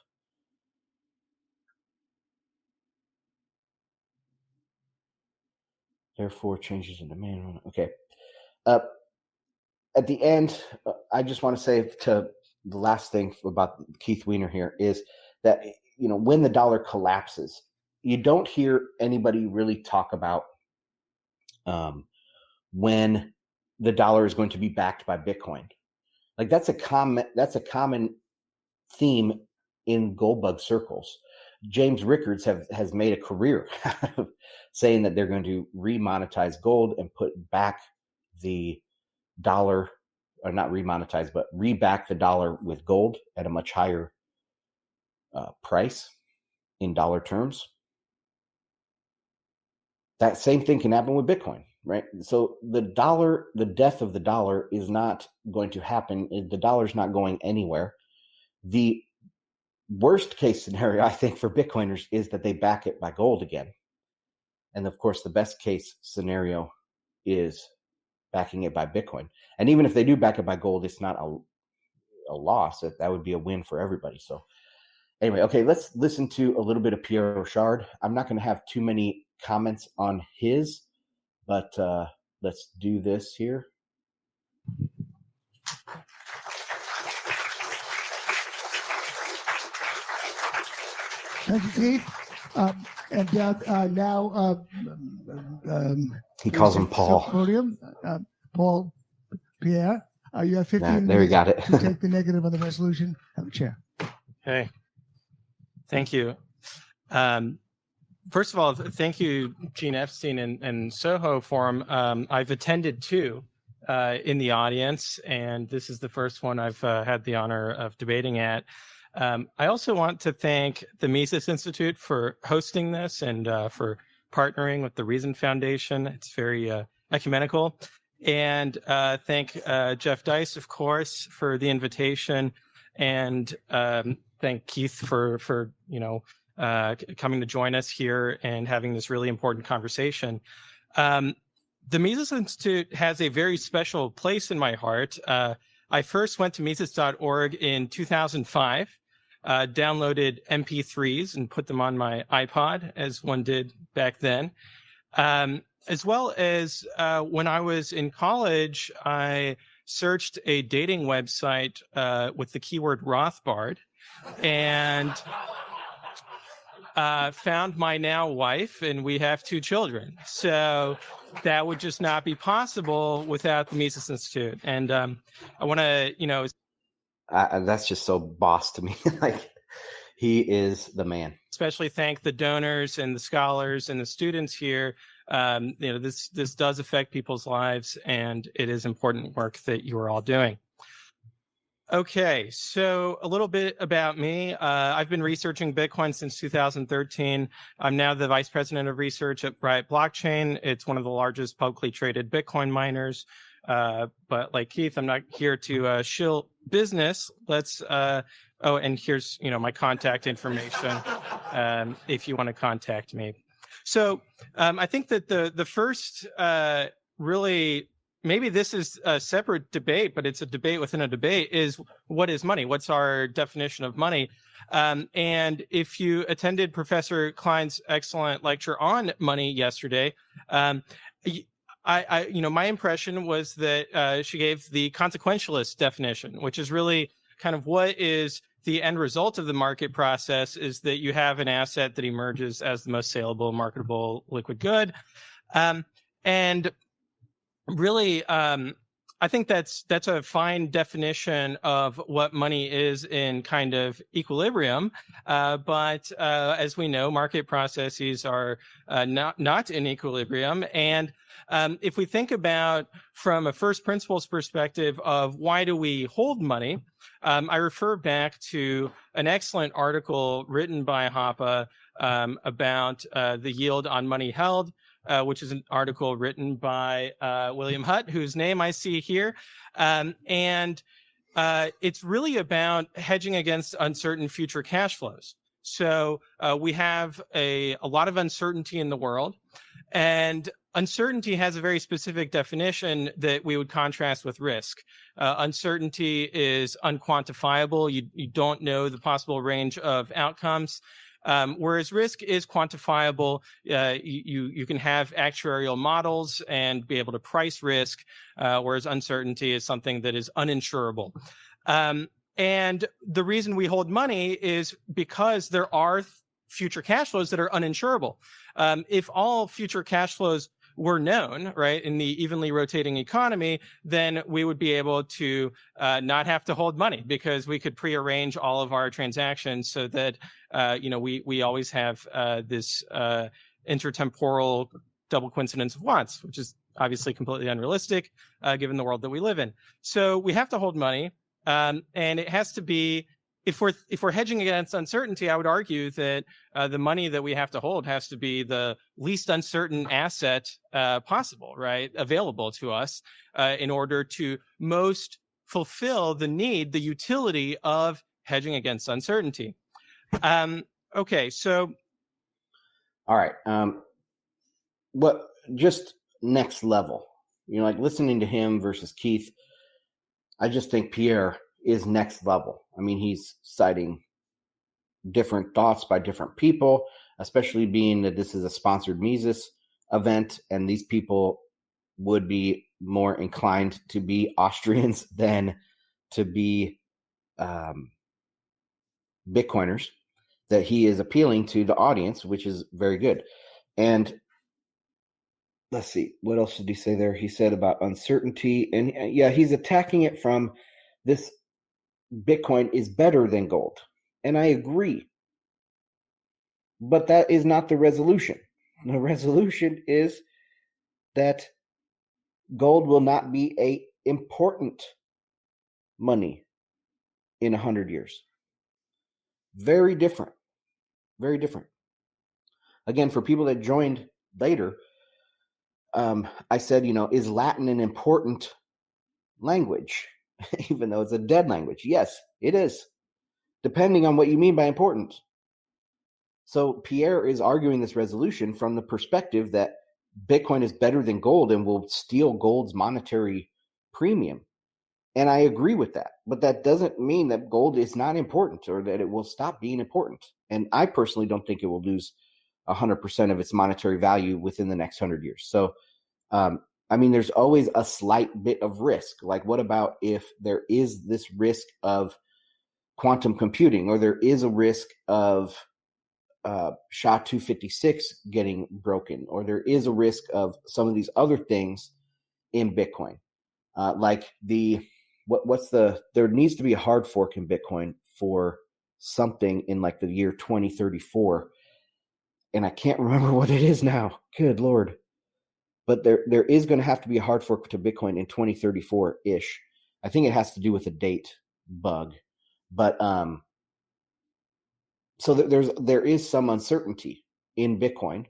A: Therefore, changes in demand. Okay. At the end, I just want to say to the last thing about Keith Weiner here is that, when the dollar collapses, you don't hear anybody really talk about when the dollar is going to be backed by Bitcoin. Like that's a common theme in gold bug circles. James Rickards has made a career saying that they're going to remonetize gold and put back the dollar, or not remonetize, but reback the dollar with gold at a much higher price in dollar terms. That same thing can happen with Bitcoin, right? So the death of the dollar is not going to happen. The dollar's not going anywhere. The worst case scenario, I think, for Bitcoiners is that they back it by gold again. And of course, the best case scenario is backing it by Bitcoin. And even if they do back it by gold, it's not a loss. That would be a win for everybody. So anyway, okay, let's listen to a little bit of Pierre Rochard. I'm not going to have too many comments on his, but let's do this here.
B: Thank you, Keith. And now
A: he calls him Paul.
B: Podium, Paul, Pierre. You have 15
A: there we
B: minutes
A: got it.
B: to take the negative on the resolution. Have a chair.
F: Okay. Thank you. First of all, thank you, Gene Epstein and Soho Forum. I've attended two in the audience, and this is the first one I've had the honor of debating at. I also want to thank the Mises Institute for hosting this and for partnering with the Reason Foundation. It's very ecumenical. And thank Jeff Dice, of course, for the invitation, and thank Keith for coming to join us here and having this really important conversation. The Mises Institute has a very special place in my heart. I first went to Mises.org in 2005, downloaded MP3s and put them on my iPod, as one did back then. As well as when I was in college, I searched a dating website with the keyword Rothbard and found my now wife, and we have 2 children. So that would just not be possible without the Mises Institute. And I want to,
A: that's just so boss to me. Like, he is the man.
F: Especially thank the donors and the scholars and the students here. This does affect people's lives, and it is important work that you are all doing. Okay, so a little bit about me. I've been researching Bitcoin since 2013. I'm now the vice president of research at Riot Blockchain. It's one of the largest publicly traded Bitcoin miners. But like Keith, I'm not here to shill business. And here's my contact information if you want to contact me. So I think that the first really, maybe this is a separate debate, but it's a debate within a debate, is what is money? What's our definition of money? And if you attended Professor Klein's excellent lecture on money yesterday, my impression was that she gave the consequentialist definition, which is really kind of what is the end result of the market process, is that you have an asset that emerges as the most saleable, marketable liquid good. And really, I think that's a fine definition of what money is in kind of equilibrium. But as we know, market processes are not in equilibrium. And if we think about from a first principles perspective of why do we hold money, I refer back to an excellent article written by Hoppe about the yield on money held, which is an article written by William Hutt, whose name I see here. And it's really about hedging against uncertain future cash flows. So we have a lot of uncertainty in the world. And uncertainty has a very specific definition that we would contrast with risk. Uncertainty is unquantifiable. You don't know the possible range of outcomes. Whereas risk is quantifiable. You can have actuarial models and be able to price risk, whereas uncertainty is something that is uninsurable. And the reason we hold money is because there are future cash flows that are uninsurable. If all future cash flows were known, right, in the evenly rotating economy, then we would be able to not have to hold money because we could prearrange all of our transactions so that, we always have this intertemporal double coincidence of wants, which is obviously completely unrealistic given the world that we live in. So we have to hold money, and it has to be, if we're hedging against uncertainty, I would argue that the money that we have to hold has to be the least uncertain asset possible, right, available to us in order to most fulfill the utility of hedging against uncertainty. Okay, so.
A: All right. What just next level? Like listening to him versus Keith, I just think Pierre is next level. I mean, he's citing different thoughts by different people, especially being that this is a sponsored Mises event, and these people would be more inclined to be Austrians than to be Bitcoiners, that he is appealing to the audience, which is very good. And let's see, what else did he say there? He said about uncertainty, and yeah, he's attacking it from this Bitcoin is better than gold. And I agree. But that is not the resolution. The resolution is that gold will not be a important money in 100 years. Very different. Very different. Again, for people that joined later, I said, is Latin an important language? Even though it's a dead language. Yes, it is, depending on what you mean by important. So Pierre is arguing this resolution from the perspective that Bitcoin is better than gold and will steal gold's monetary premium. And I agree with that. But that doesn't mean that gold is not important or that it will stop being important. And I personally don't think it will lose 100% of its monetary value within the next 100 years. So, there's always a slight bit of risk. Like, what about if there is this risk of quantum computing, or there is a risk of SHA-256 getting broken, or there is a risk of some of these other things in Bitcoin? There needs to be a hard fork in Bitcoin for something in like the year 2034. And I can't remember what it is now. Good Lord. But there is going to have to be a hard fork to Bitcoin in 2034-ish. I think it has to do with a date bug. But so there is some uncertainty in Bitcoin.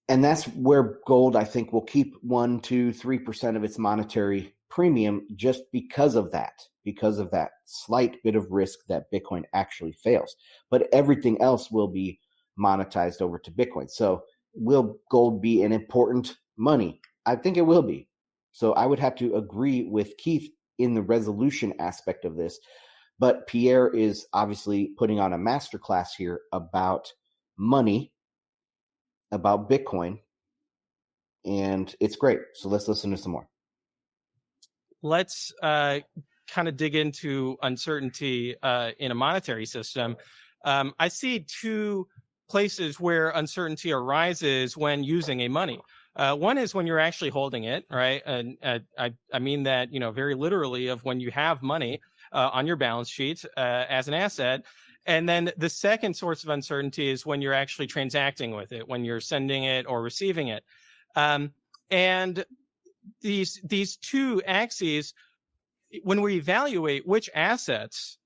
A: And that's where gold, I think, will keep 1%, 2%, 3% of its monetary premium just because of that slight bit of risk that Bitcoin actually fails. But everything else will be monetized over to Bitcoin. So will gold be an important money? I think it will be. So I would have to agree with Keith in the resolution aspect of this. But Pierre is obviously putting on a masterclass here about money, about Bitcoin, and it's great. So let's listen to some more.
F: Let's kind of dig into uncertainty in a monetary system. I see two places where uncertainty arises when using a money. One is when you're actually holding it, right? And I mean that, very literally, of when you have money on your balance sheet as an asset. And then the second source of uncertainty is when you're actually transacting with it, when you're sending it or receiving it. And these two axes, when we evaluate which assets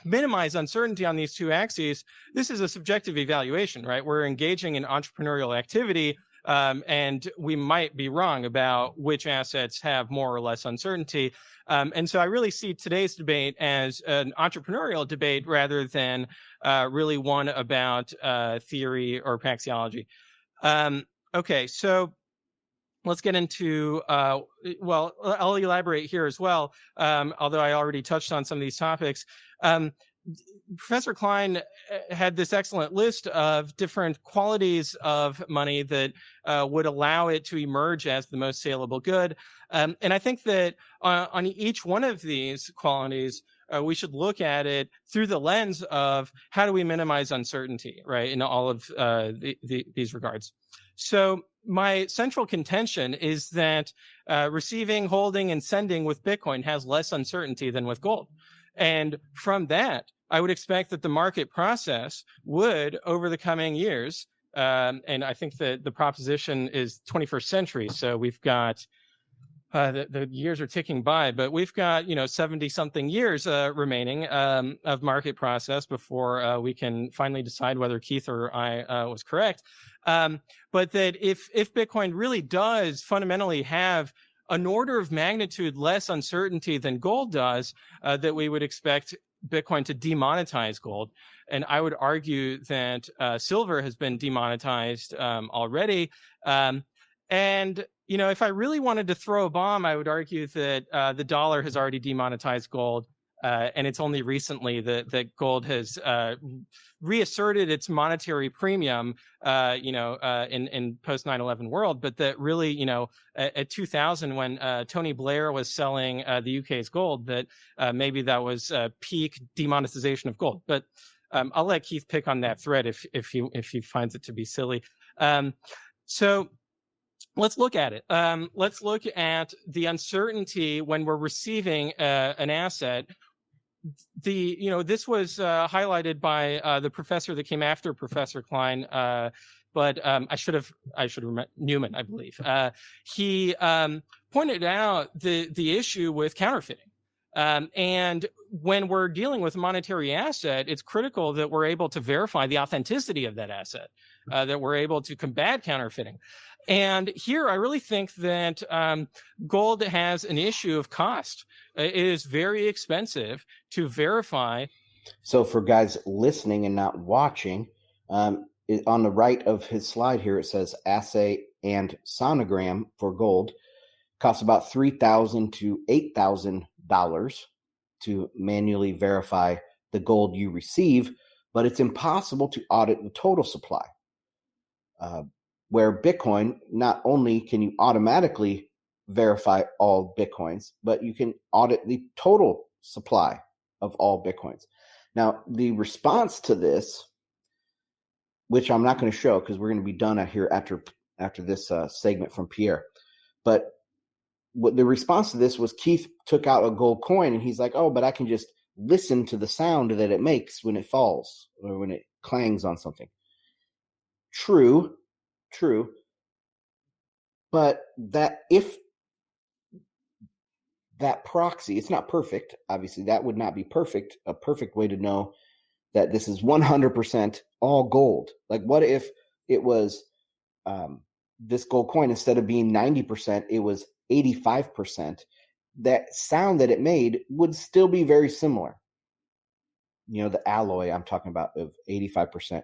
F: minimize uncertainty on these two axes, this is a subjective evaluation, right? We're engaging in entrepreneurial activity, and we might be wrong about which assets have more or less uncertainty. And so I really see today's debate as an entrepreneurial debate rather than really one about theory or praxeology. Okay, so let's get into, well, I'll elaborate here as well, although I already touched on some of these topics. Professor Klein had this excellent list of different qualities of money that would allow it to emerge as the most saleable good. And I think that on each one of these qualities, we should look at it through the lens of how do we minimize uncertainty, right, in all of these regards. So my central contention is that receiving, holding, and sending with Bitcoin has less uncertainty than with gold. And from that, I would expect that the market process would, over the coming years, and I think that the proposition is 21st century, so we've got the years are ticking by, but we've got 70 something years remaining of market process before we can finally decide whether Keith or I was correct. But that if Bitcoin really does fundamentally have an order of magnitude less uncertainty than gold does, that we would expect Bitcoin to demonetize gold. And I would argue that silver has been demonetized already. And if I really wanted to throw a bomb, I would argue that the dollar has already demonetized gold. And it's only recently that gold has reasserted its monetary premium, in post 9/11 world. But that really, at 2000, when Tony Blair was selling the UK's gold, that maybe that was peak demonetization of gold. But I'll let Keith pick on that thread if he finds it to be silly. So let's look at it. Let's look at the uncertainty when we're receiving an asset. This was highlighted by the professor that came after Professor Klein, but I should have Newman, I believe. He pointed out the issue with counterfeiting. And when we're dealing with a monetary asset, it's critical that we're able to verify the authenticity of that asset, that we're able to combat counterfeiting. And here, I really think that gold has an issue of cost. It is very expensive to verify.
A: So for guys listening and not watching, on the right of his slide here, it says assay and sonogram for gold costs about $3,000 to $8,000 to manually verify the gold you receive, but it's impossible to audit the total supply. Where Bitcoin, not only can you automatically verify all Bitcoins, but you can audit the total supply of all Bitcoins. Now, the response to this, which I'm not going to show because we're going to be done here after this segment from Pierre, but what the response to this was Keith took out a gold coin and he's like, oh, but I can just listen to the sound that it makes when it falls or when it clangs on something. True. But that if that proxy, it's not perfect. Obviously, that would not be perfect. A perfect way to know that this is 100% all gold. Like, what if it was this gold coin, instead of being 90%, it was 85%? That sound that it made would still be very similar. The alloy I'm talking about of 85%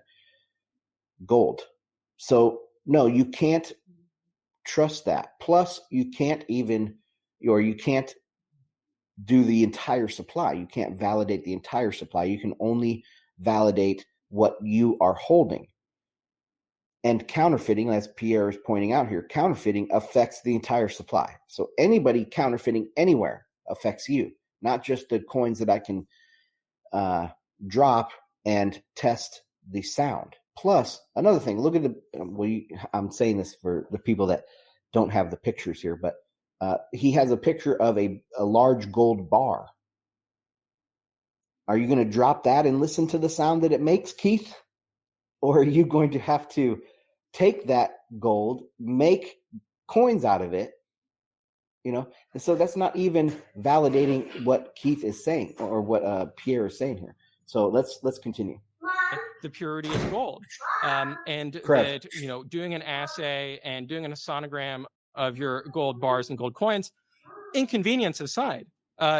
A: gold. So, no, you can't trust that. Plus, you can't do the entire supply. You can't validate the entire supply. You can only validate what you are holding. And counterfeiting, as Pierre is pointing out here, counterfeiting affects the entire supply. So anybody counterfeiting anywhere affects you, not just the coins that I can drop and test the sound. Plus, another thing, look at I'm saying this for the people that don't have the pictures here, but he has a picture of a large gold bar. Are you going to drop that and listen to the sound that it makes, Keith? Or are you going to have to take that gold, make coins out of it? And so that's not even validating what Keith is saying or what Pierre is saying here. So let's continue.
F: The purity of gold, and
A: Correct.
F: that doing an assay and doing a sonogram of your gold bars and gold coins, inconvenience aside,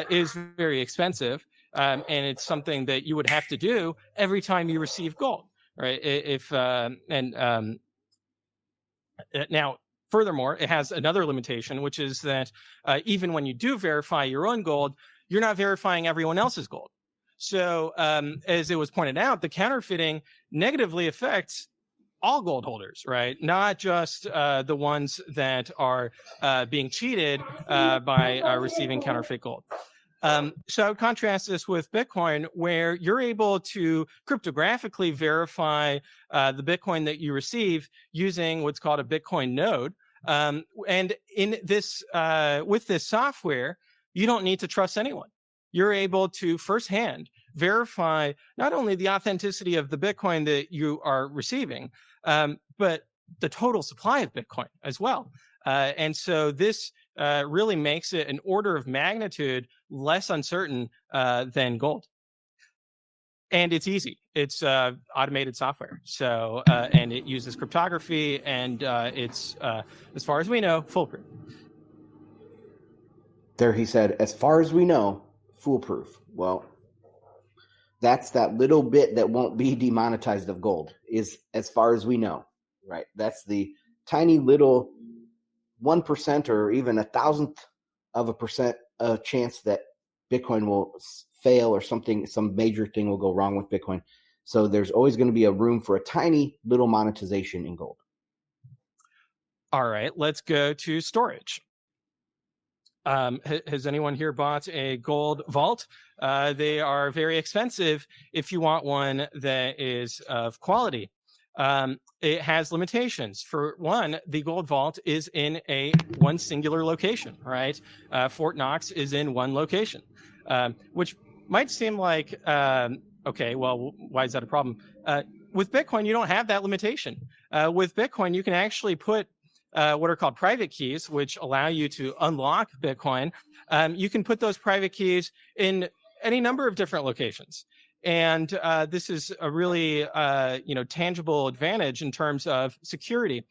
F: is very expensive, and it's something that you would have to do every time you receive gold, right? Now, furthermore, it has another limitation, which is that even when you do verify your own gold, you're not verifying everyone else's gold. So, as it was pointed out, the counterfeiting negatively affects all gold holders, right? Not just the ones that are being cheated by receiving counterfeit gold. So I would contrast this with Bitcoin, where you're able to cryptographically verify the Bitcoin that you receive using what's called a Bitcoin node. And in this, with this software, you don't need to trust anyone. You're able to firsthand verify not only the authenticity of the Bitcoin that you are receiving, but the total supply of Bitcoin as well. And so this really makes it an order of magnitude less uncertain than gold. And it's easy. It's automated software. So, and it uses cryptography, and it's, as far as we know, foolproof.
A: There he said, as far as we know, foolproof. Well, that's that little bit that won't be demonetized of gold, is as far as we know, right? That's the tiny little 1% or even 0.1% chance that Bitcoin will fail or something, some major thing will go wrong with Bitcoin. So there's always going to be a room for a tiny little monetization in gold.
F: All right, let's go to storage. Has anyone here bought a gold vault? They are very expensive if you want one that is of quality. It has limitations. For one, the gold vault is in one singular location, right? Fort Knox is in one location, which might seem like, okay, well, why is that a problem? With Bitcoin, you don't have that limitation. With Bitcoin, you can actually put what are called private keys, which allow you to unlock Bitcoin. You can put those private keys in any number of different locations. And this is a really, tangible advantage in terms of security.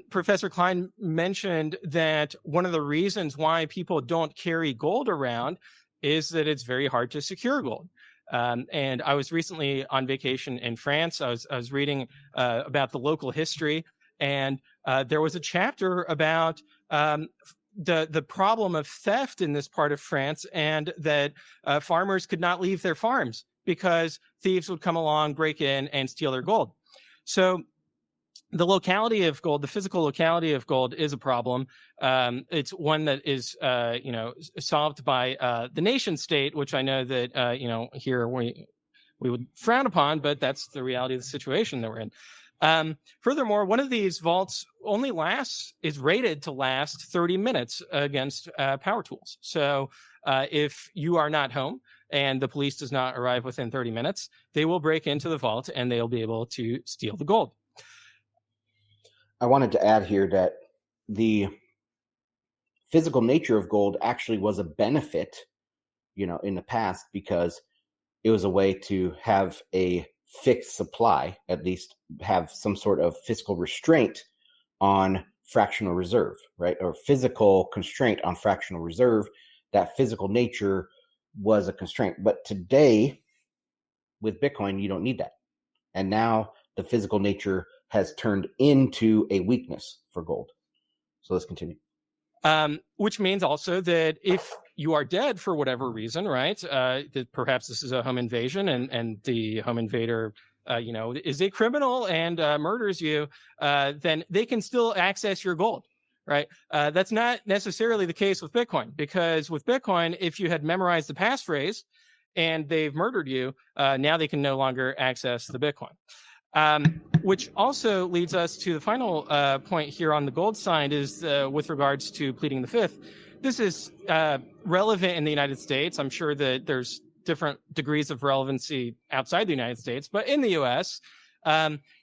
F: Professor Klein mentioned that one of the reasons why people don't carry gold around is that it's very hard to secure gold. And I was recently on vacation in France. I was reading about the local history, and there was a chapter about the problem of theft in this part of France, and that farmers could not leave their farms because thieves would come along, break in, and steal their gold. So the locality of gold, the physical locality of gold, is a problem. It's one that is, solved by the nation state, which I know that, here we would frown upon, but that's the reality of the situation that we're in. Furthermore, one of these vaults is rated to last 30 minutes against power tools. So if you are not home and the police does not arrive within 30 minutes, they will break into the vault and they'll be able to steal the gold.
A: I wanted to add here that the physical nature of gold actually was a benefit, in the past, because it was a way to have a fixed supply, at least have some sort of fiscal restraint on fractional reserve, right? Or physical constraint on fractional reserve. That physical nature was a constraint. But today, with Bitcoin, you don't need that. And now the physical nature has turned into a weakness for gold. So let's continue.
F: Which means also that if you are dead for whatever reason, right, that perhaps this is a home invasion and the home invader, is a criminal and murders you, then they can still access your gold, right? That's not necessarily the case with Bitcoin, because with Bitcoin, if you had memorized the passphrase and they've murdered you, now they can no longer access the Bitcoin. Which also leads us to the final point here on the gold side, is with regards to pleading the fifth. This is relevant in the United States. I'm sure that there's different degrees of relevancy outside the United States, but in the US,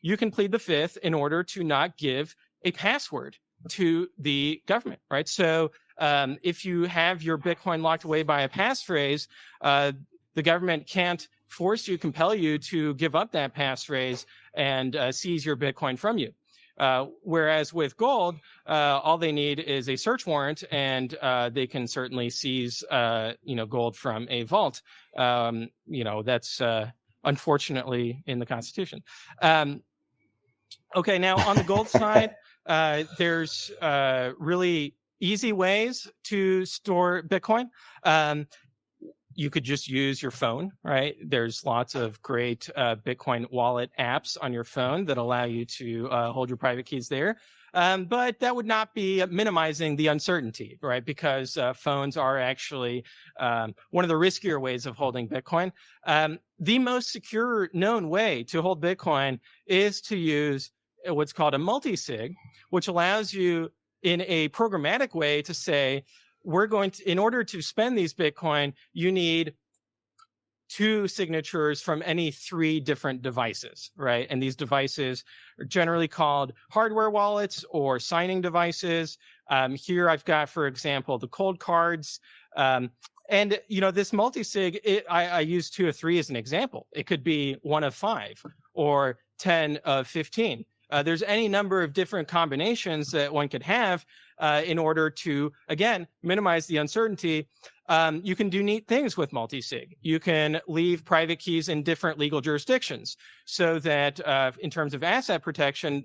F: you can plead the fifth in order to not give a password to the government, right? So if you have your Bitcoin locked away by a passphrase, the government can't compel you to give up that passphrase and seize your Bitcoin from you. Whereas with gold, all they need is a search warrant, and they can certainly seize, gold from a vault. That's unfortunately in the Constitution. Okay, now on the gold side, there's really easy ways to store Bitcoin. You could just use your phone, right? There's lots of great Bitcoin wallet apps on your phone that allow you to hold your private keys there. But that would not be minimizing the uncertainty, right? Because phones are actually one of the riskier ways of holding Bitcoin. The most secure known way to hold Bitcoin is to use what's called a multi-sig, which allows you in a programmatic way to say, we're going to, in order to spend these Bitcoin, you need 2 signatures from any 3 different devices, right? And these devices are generally called hardware wallets or signing devices. Here I've got, for example, the cold cards. And, this multi-sig, I use 2 of 3 as an example. It could be 1 of 5 or 10 of 15. There's any number of different combinations that one could have in order to, again, minimize the uncertainty. You can do neat things with multi-sig. You can leave private keys in different legal jurisdictions so that in terms of asset protection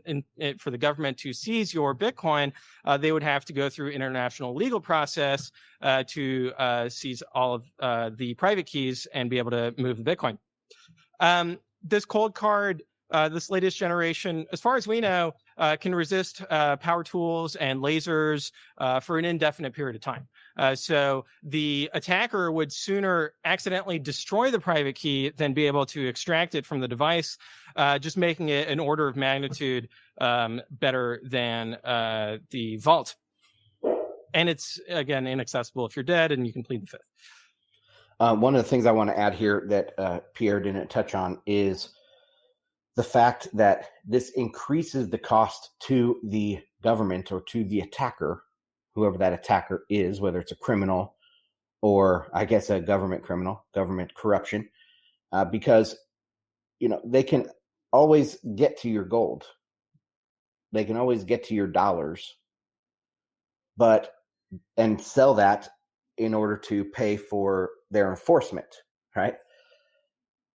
F: for the government to seize your Bitcoin, they would have to go through international legal process to seize all of the private keys and be able to move the Bitcoin. This cold card, this latest generation, as far as we know, can resist power tools and lasers for an indefinite period of time. So the attacker would sooner accidentally destroy the private key than be able to extract it from the device, just making it an order of magnitude better than the vault. And it's, again, inaccessible if you're dead, and you can plead the fifth.
A: One of the things I want to add here that Pierre didn't touch on is the fact that this increases the cost to the government or to the attacker, whoever that attacker is, whether it's a criminal or, I guess, a government criminal, government corruption, because, they can always get to your gold. They can always get to your dollars, and sell that in order to pay for their enforcement, right?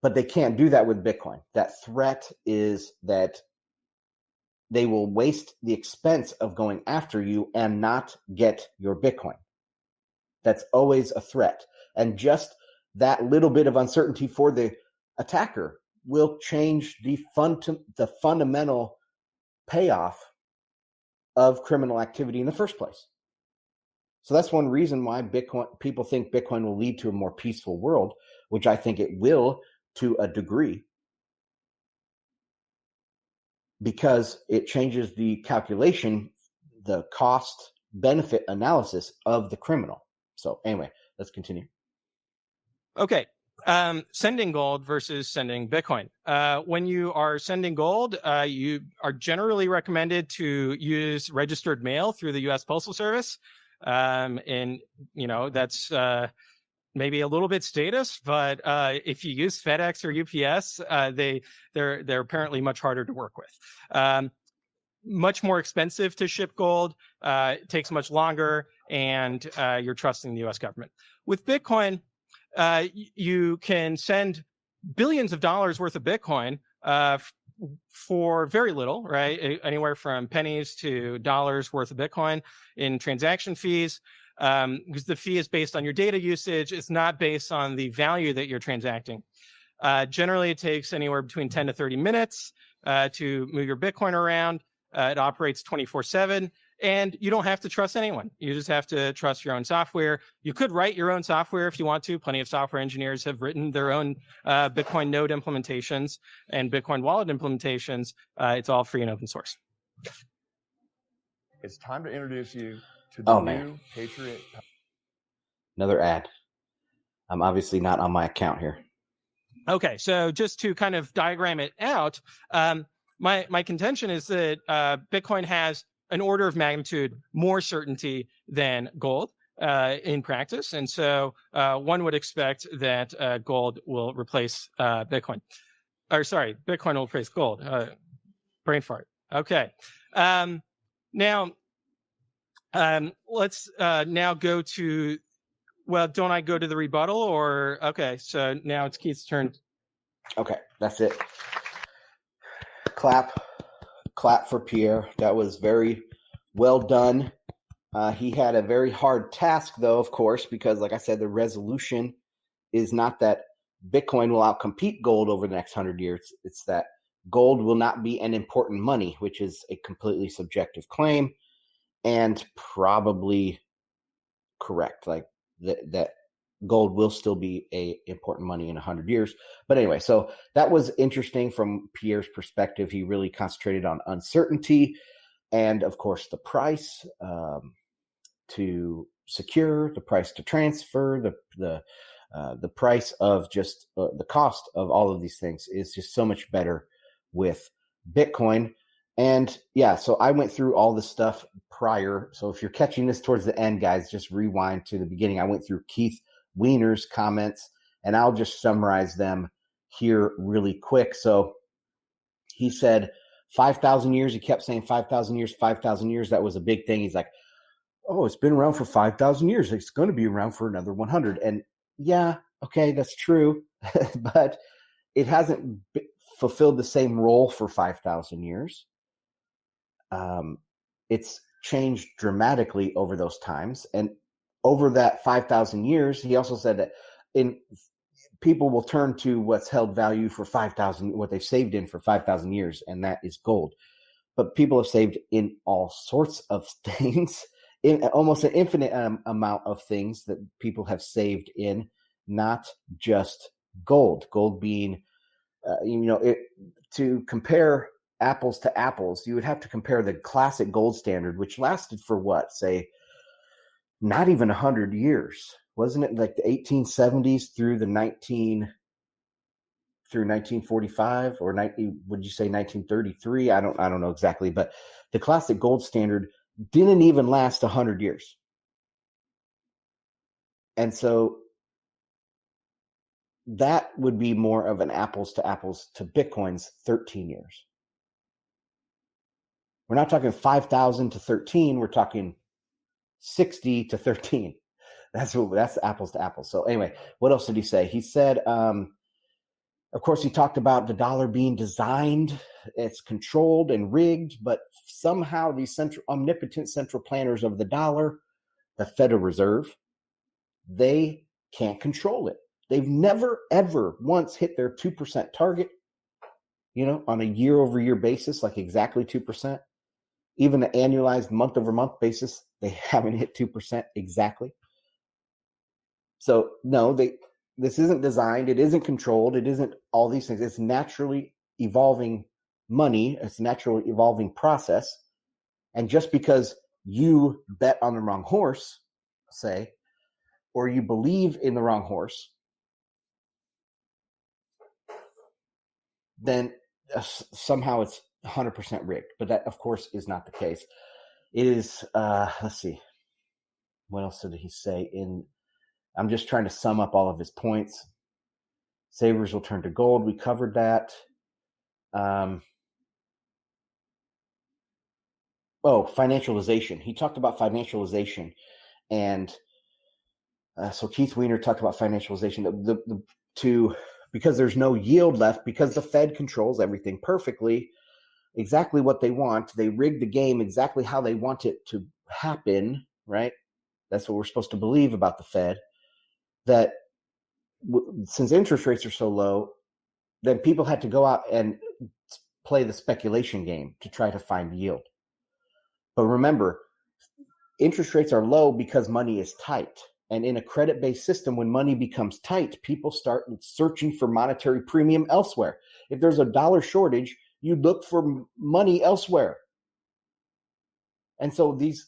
A: But they can't do that with Bitcoin. That threat is that they will waste the expense of going after you and not get your Bitcoin. That's always a threat. And just that little bit of uncertainty for the attacker will change the fundamental payoff of criminal activity in the first place. So that's one reason why people think Bitcoin will lead to a more peaceful world, which I think it will to a degree, because it changes the calculation, the cost benefit analysis of the criminal. So anyway, let's continue.
F: Okay. Sending gold versus sending Bitcoin. When you are sending gold, you are generally recommended to use registered mail through the U.S. Postal Service. And, that's maybe a little bit status, but if you use FedEx or UPS, they're apparently much harder to work with. Much more expensive to ship gold, it takes much longer, and you're trusting the U.S. government. With Bitcoin, you can send billions of dollars worth of Bitcoin for very little, right? Anywhere from pennies to dollars worth of Bitcoin in transaction fees. Because the fee is based on your data usage. It's not based on the value that you're transacting. Generally, it takes anywhere between 10 to 30 minutes to move your Bitcoin around. It operates 24/7, and you don't have to trust anyone. You just have to trust your own software. You could write your own software if you want to. Plenty of software engineers have written their own Bitcoin node implementations and Bitcoin wallet implementations. It's all free and open source.
G: It's time to introduce you to the new Patriot.
A: Another ad. I'm obviously not on my account here.
F: Okay, so just to kind of diagram it out, my contention is that Bitcoin has an order of magnitude more certainty than gold in practice, and so one would expect that gold will replace Bitcoin. Bitcoin will replace gold. Brain fart. Okay. Now, let's now go to, don't I go to the rebuttal or, okay, so now it's Keith's turn.
A: Okay, that's it. Clap. clap for Pierre. That was very well done. He had a very hard task, though, of course, because, like I said, the resolution is not that Bitcoin will outcompete gold over the next 100 years. It's that gold will not be an important money, which is a completely subjective claim and probably correct. Like that gold will still be a important money in 100 years. But anyway, so that was interesting from Pierre's perspective. He really concentrated on uncertainty and, of course, the price to secure, the price to transfer, the price of just the cost of all of these things is just so much better with Bitcoin. And yeah, so I went through all this stuff prior. So if you're catching this towards the end, guys, just rewind to the beginning. I went through Keith Weiner's comments, and I'll just summarize them here really quick. So he said 5,000 years. He kept saying 5,000 years, 5,000 years. That was a big thing. He's like, oh, it's been around for 5,000 years. It's going to be around for another 100. And yeah, okay, that's true. But it hasn't fulfilled the same role for 5,000 years. It's changed dramatically over those times. And over that 5,000 years, he also said that people will turn to what's held value for 5,000, what they've saved in for 5,000 years, and that is gold. But people have saved in all sorts of things, in almost an infinite amount of things that people have saved in, not just gold. Gold being, to compare apples to apples, you would have to compare the classic gold standard, which lasted for what, say, not even 100 years. Wasn't it like the 1870s through 1945 or would you say 1933? I don't know exactly, but the classic gold standard didn't even last 100 years. And so that would be more of an apples to Bitcoin's 13 years. We're not talking 5,000 to 13. We're talking 60 to 13. That's apples to apples. So anyway, what else did he say? He said, of course, he talked about the dollar being designed, it's controlled and rigged, but somehow these omnipotent central planners of the dollar, the Federal Reserve, they can't control it. They've never, ever once hit their 2% target, on a year-over-year basis, like exactly 2%. Even the annualized month-over-month basis, they haven't hit 2% exactly. So, no, this isn't designed. It isn't controlled. It isn't all these things. It's naturally evolving money. It's a naturally evolving process. And just because you bet on the wrong horse, say, or you believe in the wrong horse, then somehow it's 100% rigged. But that, of course, is not the case. It is, let's see. What else did he say? I'm just trying to sum up all of his points. Savers will turn to gold. We covered that. Financialization. He talked about financialization. And so Keith Weiner talked about financialization. Because there's no yield left, because the Fed controls everything perfectly, exactly what they want. They rig the game exactly how they want it to happen, right? That's what we're supposed to believe about the Fed. That since interest rates are so low, then people had to go out and play the speculation game to try to find yield. But remember, interest rates are low because money is tight. And in a credit-based system, when money becomes tight, people start searching for monetary premium elsewhere. If there's a dollar shortage, you look for money elsewhere. And so these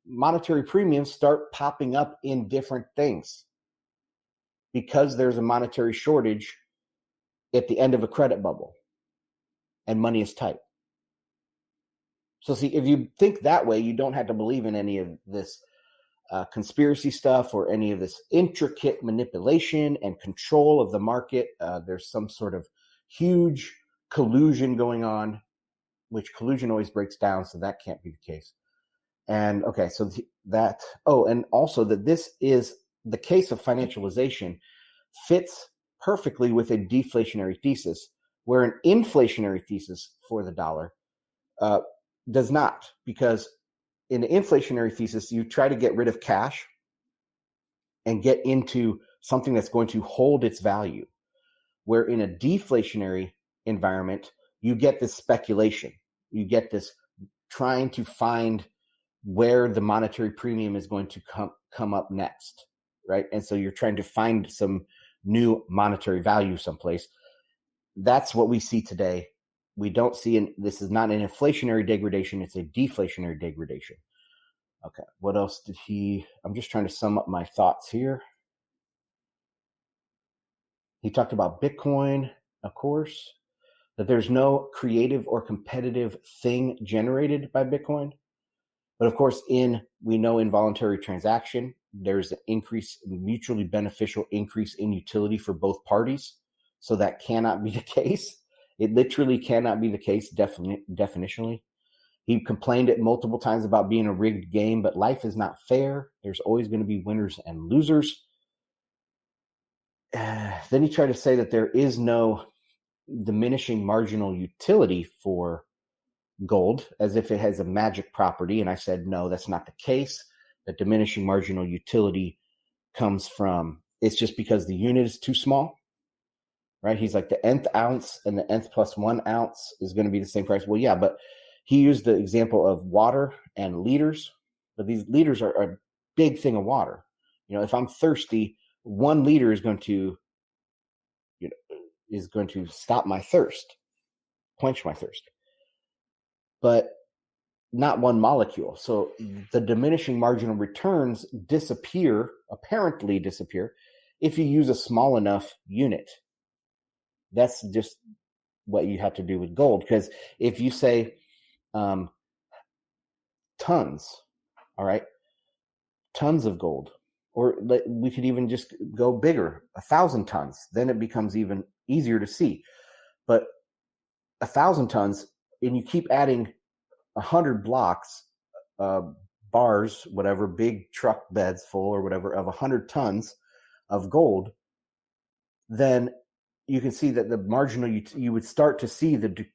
A: monetary premiums start popping up in different things because there's a monetary shortage at the end of a credit bubble and money is tight. So see, if you think that way, you don't have to believe in any of this conspiracy stuff or any of this intricate manipulation and control of the market. There's some sort of huge collusion going on, which collusion always breaks down, so that can't be the case. And okay, so and also that this is the case of financialization fits perfectly with a deflationary thesis, where an inflationary thesis for the dollar does not, because in the inflationary thesis, you try to get rid of cash and get into something that's going to hold its value. Where in a deflationary environment, you get this speculation. You get this trying to find where the monetary premium is going to come up next, right? And so you're trying to find some new monetary value someplace. That's what we see today. We don't see, this is not an inflationary degradation, it's a deflationary degradation. Okay, what else did I'm just trying to sum up my thoughts here. He talked about Bitcoin, of course, that there's no creative or competitive thing generated by Bitcoin. But of course, we know involuntary transaction, there's an increase, mutually beneficial increase in utility for both parties. So that cannot be the case. It literally cannot be the case, definitionally. He complained it multiple times about being a rigged game, but life is not fair. There's always going to be winners and losers. Then he tried to say that there is no diminishing marginal utility for gold, as if it has a magic property. And I said, no, that's not the case. The diminishing marginal utility comes from, it's just because the unit is too small, right? He's like the nth ounce and the nth plus 1 ounce is going to be the same price. Well, yeah, but he used the example of water and liters, but these liters are a big thing of water. If I'm thirsty, 1 liter is going to, stop my thirst, quench my thirst, but not 1 molecule. So the diminishing marginal returns apparently disappear, if you use a small enough unit. That's just what you have to do with gold. Because if you say tons, all right, tons of gold, or we could even just go bigger, 1,000 tons, then it becomes even easier to see. But 1,000 tons, and you keep adding 100 blocks, bars, whatever, big truck beds full or whatever of 100 tons of gold, then you can see that the marginal, you would start to see the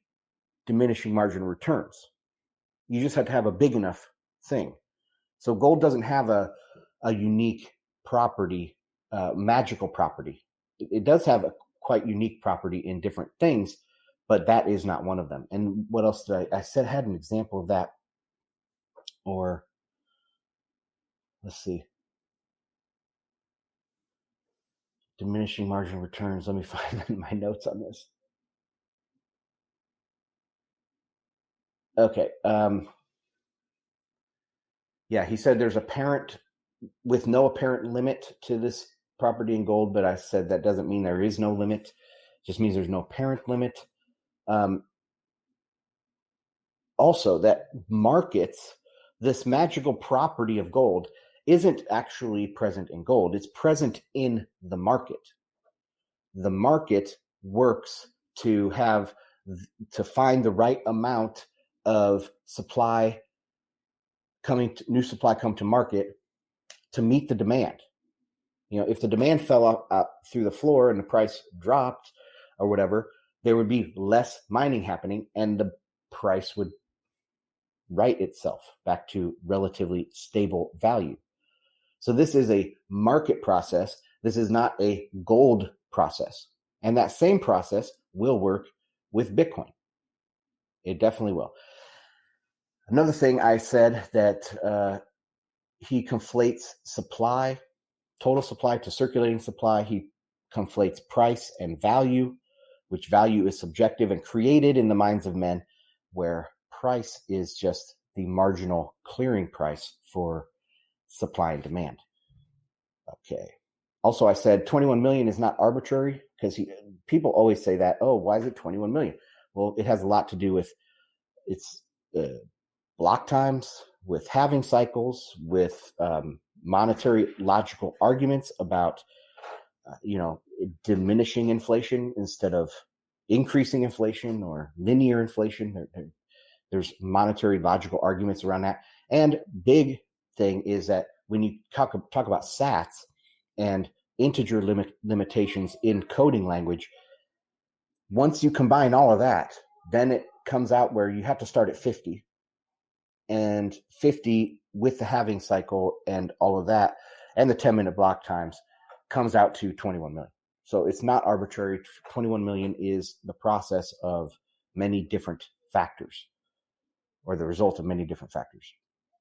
A: diminishing marginal returns. You just have to have a big enough thing. So gold doesn't have a unique property, magical property. It does have a quite unique property in different things, but that is not one of them. And what else did I said? I had an example of that, or let's see. Diminishing marginal returns. Let me find my notes on this. Okay. Yeah, he said there's with no apparent limit to this property in gold, but I said that doesn't mean there is no limit. It just means there's no apparent limit. Also, that markets, this magical property of gold, isn't actually present in gold. It's present in the market. The market works to find the right amount of supply new supply come to market to meet the demand. If the demand fell out through the floor and the price dropped or whatever, there would be less mining happening and the price would right itself back to relatively stable value. So this is a market process. This is not a gold process. And that same process will work with Bitcoin. It definitely will. Another thing I said that he conflates supply, total supply to circulating supply. He conflates price and value, which value is subjective and created in the minds of men, where price is just the marginal clearing price for supply and demand. Okay. Also, I said 21 million is not arbitrary, because people always say that, oh, why is it 21 million? Well, it has a lot to do with its block times, with halving cycles, with monetary logical arguments about, diminishing inflation instead of increasing inflation or linear inflation. There's monetary logical arguments around that. And big thing is that when you talk about sats and integer limitations in coding language, once you combine all of that, then comes out where you have to start at 50, and 50 with the halving cycle and all of that, and the 10-minute block times, comes out to 21 million. So it's not arbitrary. 21 million is the process of many different factors, or the result of many different factors.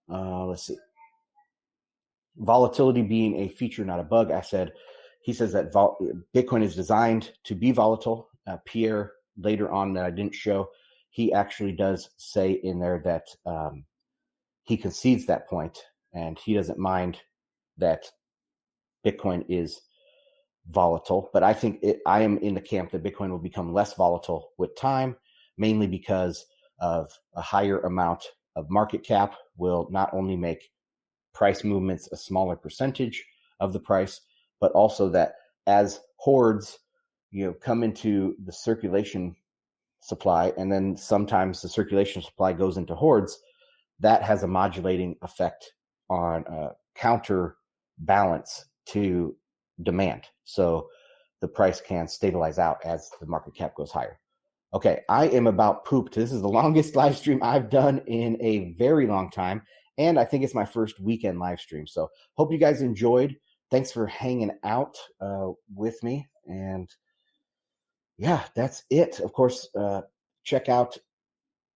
A: Let's see. Volatility being a feature, not a bug. He says that Bitcoin is designed to be volatile. Pierre, later on, that I didn't show, he actually does say in there that he concedes that point, and he doesn't mind that Bitcoin is volatile. But I think I am in the camp that Bitcoin will become less volatile with time, mainly because of a higher amount of market cap will not only make price movements a smaller percentage of the price, but also that as hordes, come into the circulation supply, and then sometimes the circulation supply goes into hordes, that has a modulating effect on counterbalance to demand. So the price can stabilize out as the market cap goes higher. Okay, I am about pooped. This is the longest live stream I've done in a very long time, and I think it's my first weekend live stream. So hope you guys enjoyed. Thanks for hanging out with me. And yeah, that's it. Of course, check out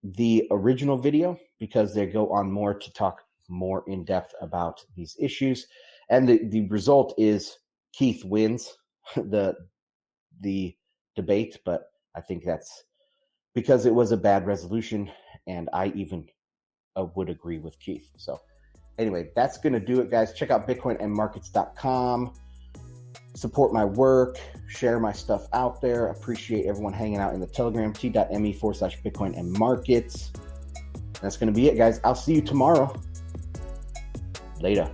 A: the original video, because they go on more to talk more in depth about these issues. And the result is Keith wins the debate, but I think that's because it was a bad resolution, and I even would agree with Keith. So anyway, that's going to do it, guys. Check out bitcoinandmarkets.com. Support my work, share my stuff out there. Appreciate everyone hanging out in the Telegram, t.me/Bitcoin and markets. That's going to be it, guys. I'll see you tomorrow. Later.